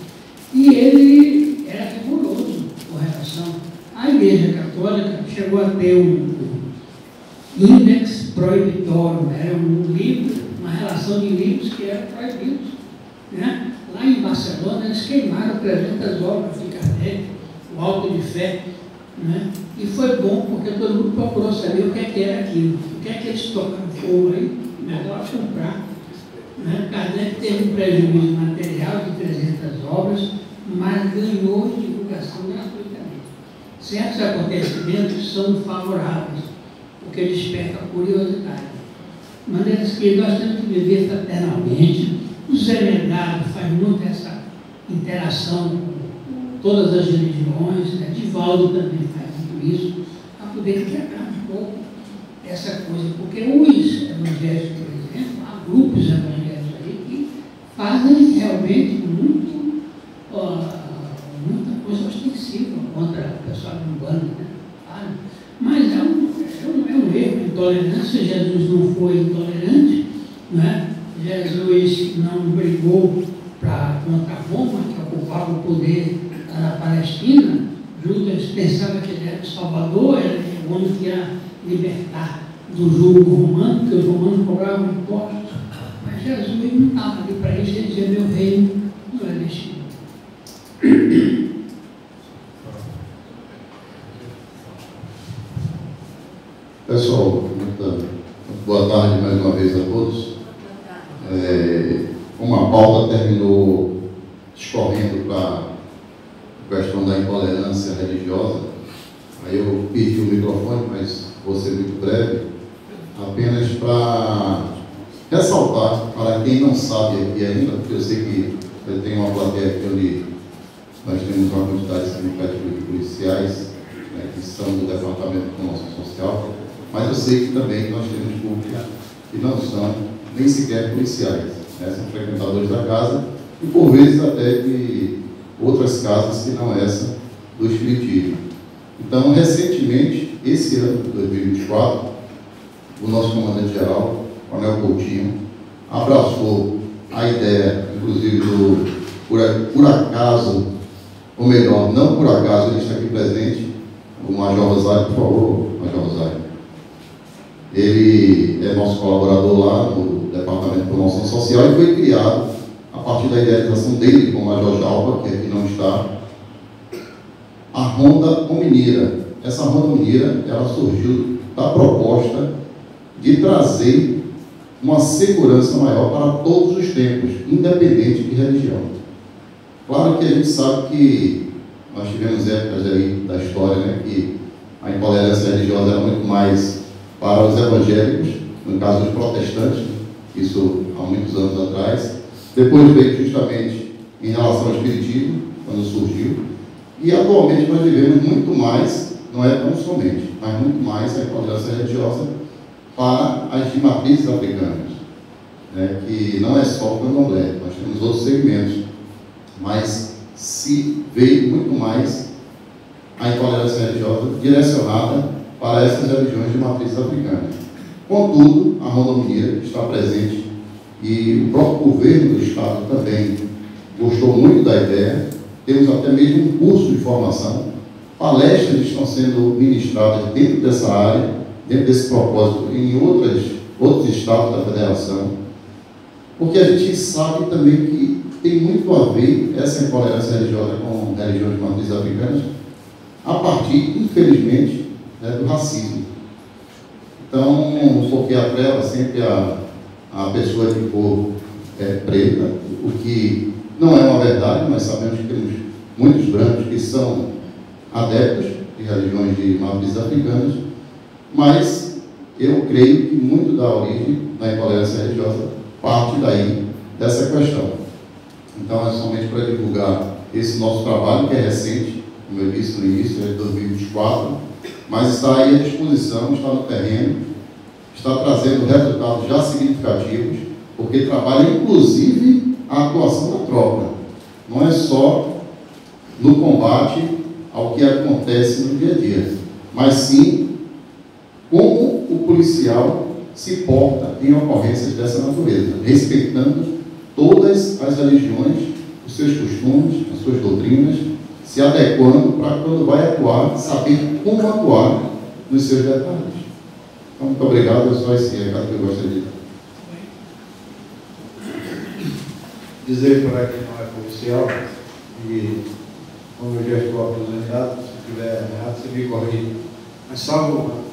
S6: E ele era rigoroso com relação. A Igreja Católica chegou a ter um Index Prohibitorum, era um livro, uma relação de livros que eram proibidos. Né? Lá em Barcelona, eles queimaram 300 obras de Kardec, o Alto de Fé. Né? E foi bom porque todo mundo procurou saber o que é que era aquilo, o que é que eles tocaram fogo aí, melhor comprar. Né? Kardec teve um prejuízo material de 300 obras, mas ganhou em divulgação gratuitamente. Certos acontecimentos são favoráveis, porque desperta a curiosidade. De maneira que nós temos que viver fraternalmente. O Zé Medrado faz muito essa interação com todas as religiões, né? Divaldo também faz muito isso, para poder quebrar um pouco essa coisa, porque os evangélicos, por exemplo, há grupos evangélicos aí que fazem realmente muita coisa ostensiva contra o pessoal de Umbanda, né? Mas é um erro, intolerância. Jesus não foi intolerante, né? Jesus não brigou contra Roma, que ocupava o poder na Palestina. Judas pensava que ele era o Salvador, era o homem que ia libertar do jugo romano, porque os romanos cobravam impostos. Mas Jesus não estava ali para isso, ele dizia: meu reino não é deste mundo.
S7: Pessoal, muito boa tarde mais uma vez a todos. Como a pauta terminou escorrendo para a questão da intolerância religiosa, aí eu pedi o microfone, mas vou ser muito breve, apenas para ressaltar, para quem não sabe aqui ainda, porque eu sei que eu tenho uma plateia aqui onde nós temos uma quantidade significativa de policiais, né, que são do Departamento de Promoção Social, mas eu sei que também nós temos públicos que não são nem sequer policiais, né, são frequentadores da casa e por vezes até de outras casas que não essa do Espiritismo. Então, recentemente, esse ano de 2024, o nosso comandante-geral, Coronel Coutinho, abraçou a ideia, inclusive, por acaso, ou melhor, não por acaso, ele está aqui presente, o Major Rosário, por favor, Major Rosário. Ele é nosso colaborador lá no Departamento de Promoção Social e foi criado, a partir da idealização dele com o Major Jalba, que aqui não está, a Ronda Mineira. Essa Ronda Mineira, ela surgiu da proposta de trazer uma segurança maior para todos os tempos, independente de religião. Claro que a gente sabe que nós tivemos épocas aí da história, né, que a intolerância religiosa era muito mais para os evangélicos, no caso dos protestantes, isso há muitos anos atrás. Depois veio justamente em relação ao Espiritismo, quando surgiu, e atualmente nós vivemos muito mais, não é tão somente, mas muito mais a intolerância religiosa para as de matrizes africanas, né, que não é só o candomblé, nós temos outros segmentos, mas se vê muito mais a intolerância religiosa direcionada para essas religiões de matrizes africanas. Contudo, a Ronda Mineira está presente e o próprio governo do Estado também gostou muito da ideia. Temos até mesmo um curso de formação, palestras estão sendo ministradas dentro dessa área, dentro desse propósito, em outros estados da federação, porque a gente sabe também que tem muito a ver essa intolerância religiosa com religiões de matrizes africanas, a partir, infelizmente, né, do racismo. Então, porque atrela sempre a pessoa de cor preta, o que não é uma verdade, mas sabemos que temos muitos brancos que são adeptos de religiões de matrizes africanas, mas eu creio que muito da origem da intolerância religiosa parte daí, dessa questão. Então é somente para divulgar esse nosso trabalho, que é recente, como eu disse no início, é de 2024, mas está aí à disposição, está no terreno, está trazendo resultados já significativos, porque trabalha inclusive a atuação da tropa. Não é só no combate ao que acontece no dia a dia, mas sim como o policial se porta em ocorrências dessa natureza, respeitando todas as religiões, os seus costumes, as suas doutrinas, se adequando para quando vai atuar, saber como atuar nos seus detalhes. Então, muito obrigado, é só esse recado que eu gostaria de dar.
S5: Dizer para quem não é policial, e como eu já estou aposentado, se estiver errado, você me corrige. Mas salvo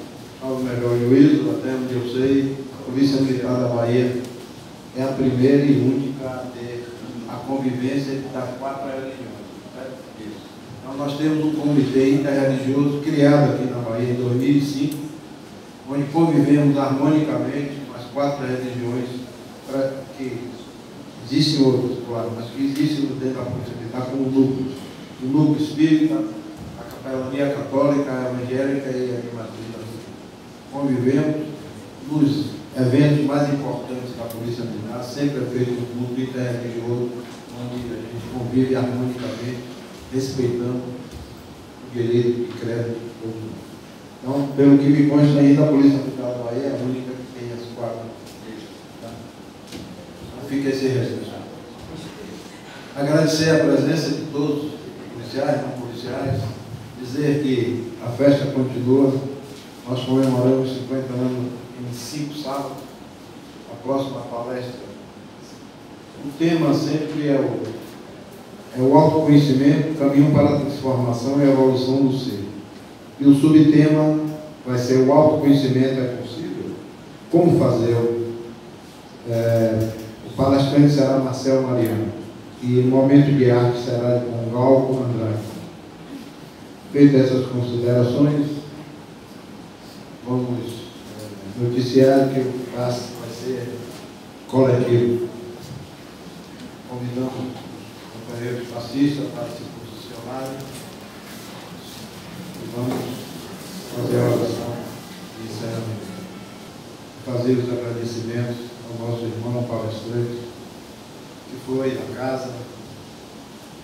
S5: melhor juízo, até onde eu sei, a Polícia Militar da Bahia é a primeira e única a ter a convivência das 4 religiões. Certo? Então nós temos um comitê interreligioso criado aqui na Bahia em 2005, onde convivemos harmonicamente com as 4 religiões, para que existem outros, claro, mas que existem dentro da Polícia Militar como núcleos. O núcleo espírita, a capelania católica, a evangélica e a animatriz. Convivemos nos eventos mais importantes da Polícia Militar, sempre é feito um grupo interreligioso, onde a gente convive harmonicamente, respeitando o direito e credo de todo mundo. Então, pelo que me consta ainda, a Polícia Militar da Bahia é a única que tem as 4 igrejas. Tá? Então, fica esse registro. Agradecer a presença de todos, policiais, não policiais, dizer que a festa continua. Nós comemoramos 50 anos em 5 sábados. A próxima palestra, o tema sempre é o autoconhecimento, caminho para a transformação e evolução do ser. E o subtema vai ser o autoconhecimento é possível? Como fazê-lo? O palestrante será Marcelo Mariano e o momento de arte será com Galco Andrade. Feitas essas considerações, vamos noticiar que o passe vai ser coletivo. Convidamos os companheiros fascistas para se posicionarem e vamos fazer a oração de encerramento. Fazer os agradecimentos ao nosso irmão palestrante, que foi da casa,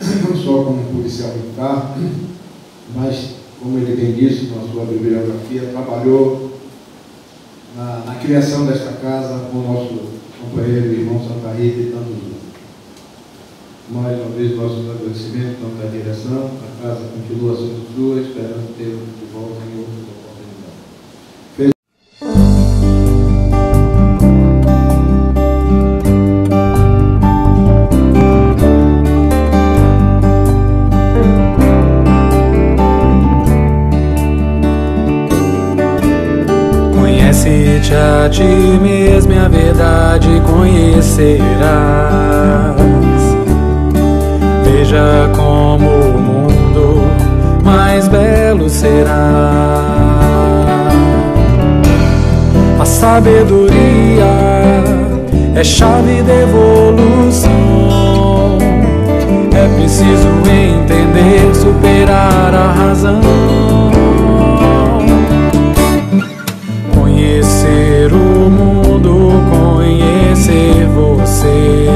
S5: não só como policial militar, mas, como ele bem disse na sua bibliografia, trabalhou na criação desta casa com o nosso companheiro e irmão Santa Rita e tantos outros. Mais uma vez, nossos agradecimentos tanto à direção, a casa continua sendo sua, esperando ter de volta em outras oportunidades.
S9: Conhece-te a ti mesmo e a verdade conhecerás. Veja como o mundo mais belo será. A sabedoria é chave de evolução. É preciso entender, superar a razão. Conhecer o mundo, conhecer você.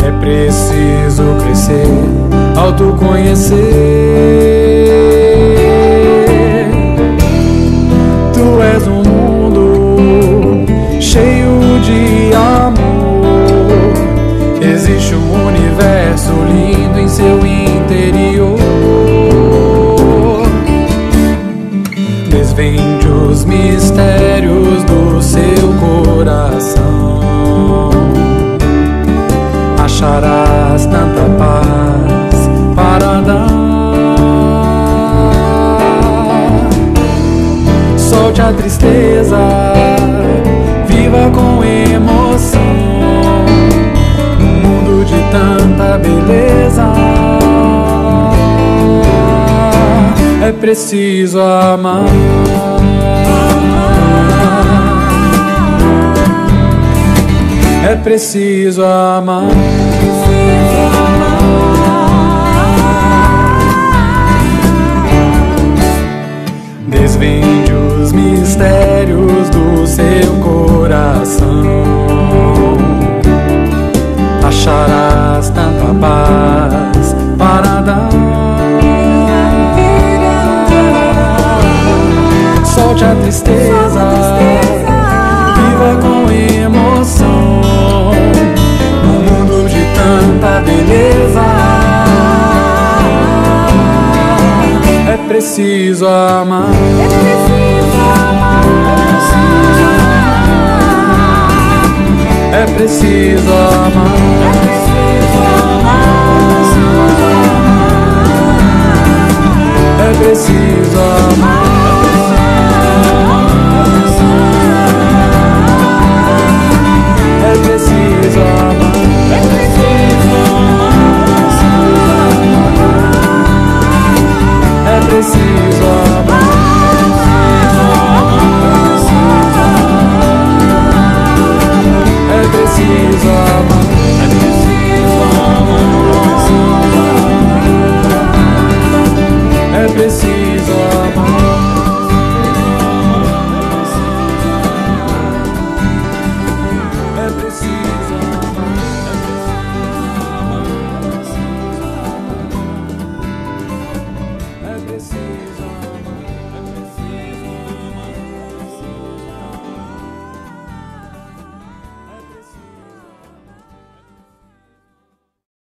S9: É preciso crescer, autoconhecer. Tu és um mundo cheio de amor. Existe um universo lindo em seu interior. Desvende os mistérios do seu coração. Acharás tanta paz para dar. Solte a tristeza, viva com emoção. Num mundo de tanta beleza, é preciso amar. É preciso amar. Desvende os mistérios do seu coração, acharás tanta paz para dar. Solte a tristeza, viva com emoção, num mundo de tanta beleza. É preciso amar. É preciso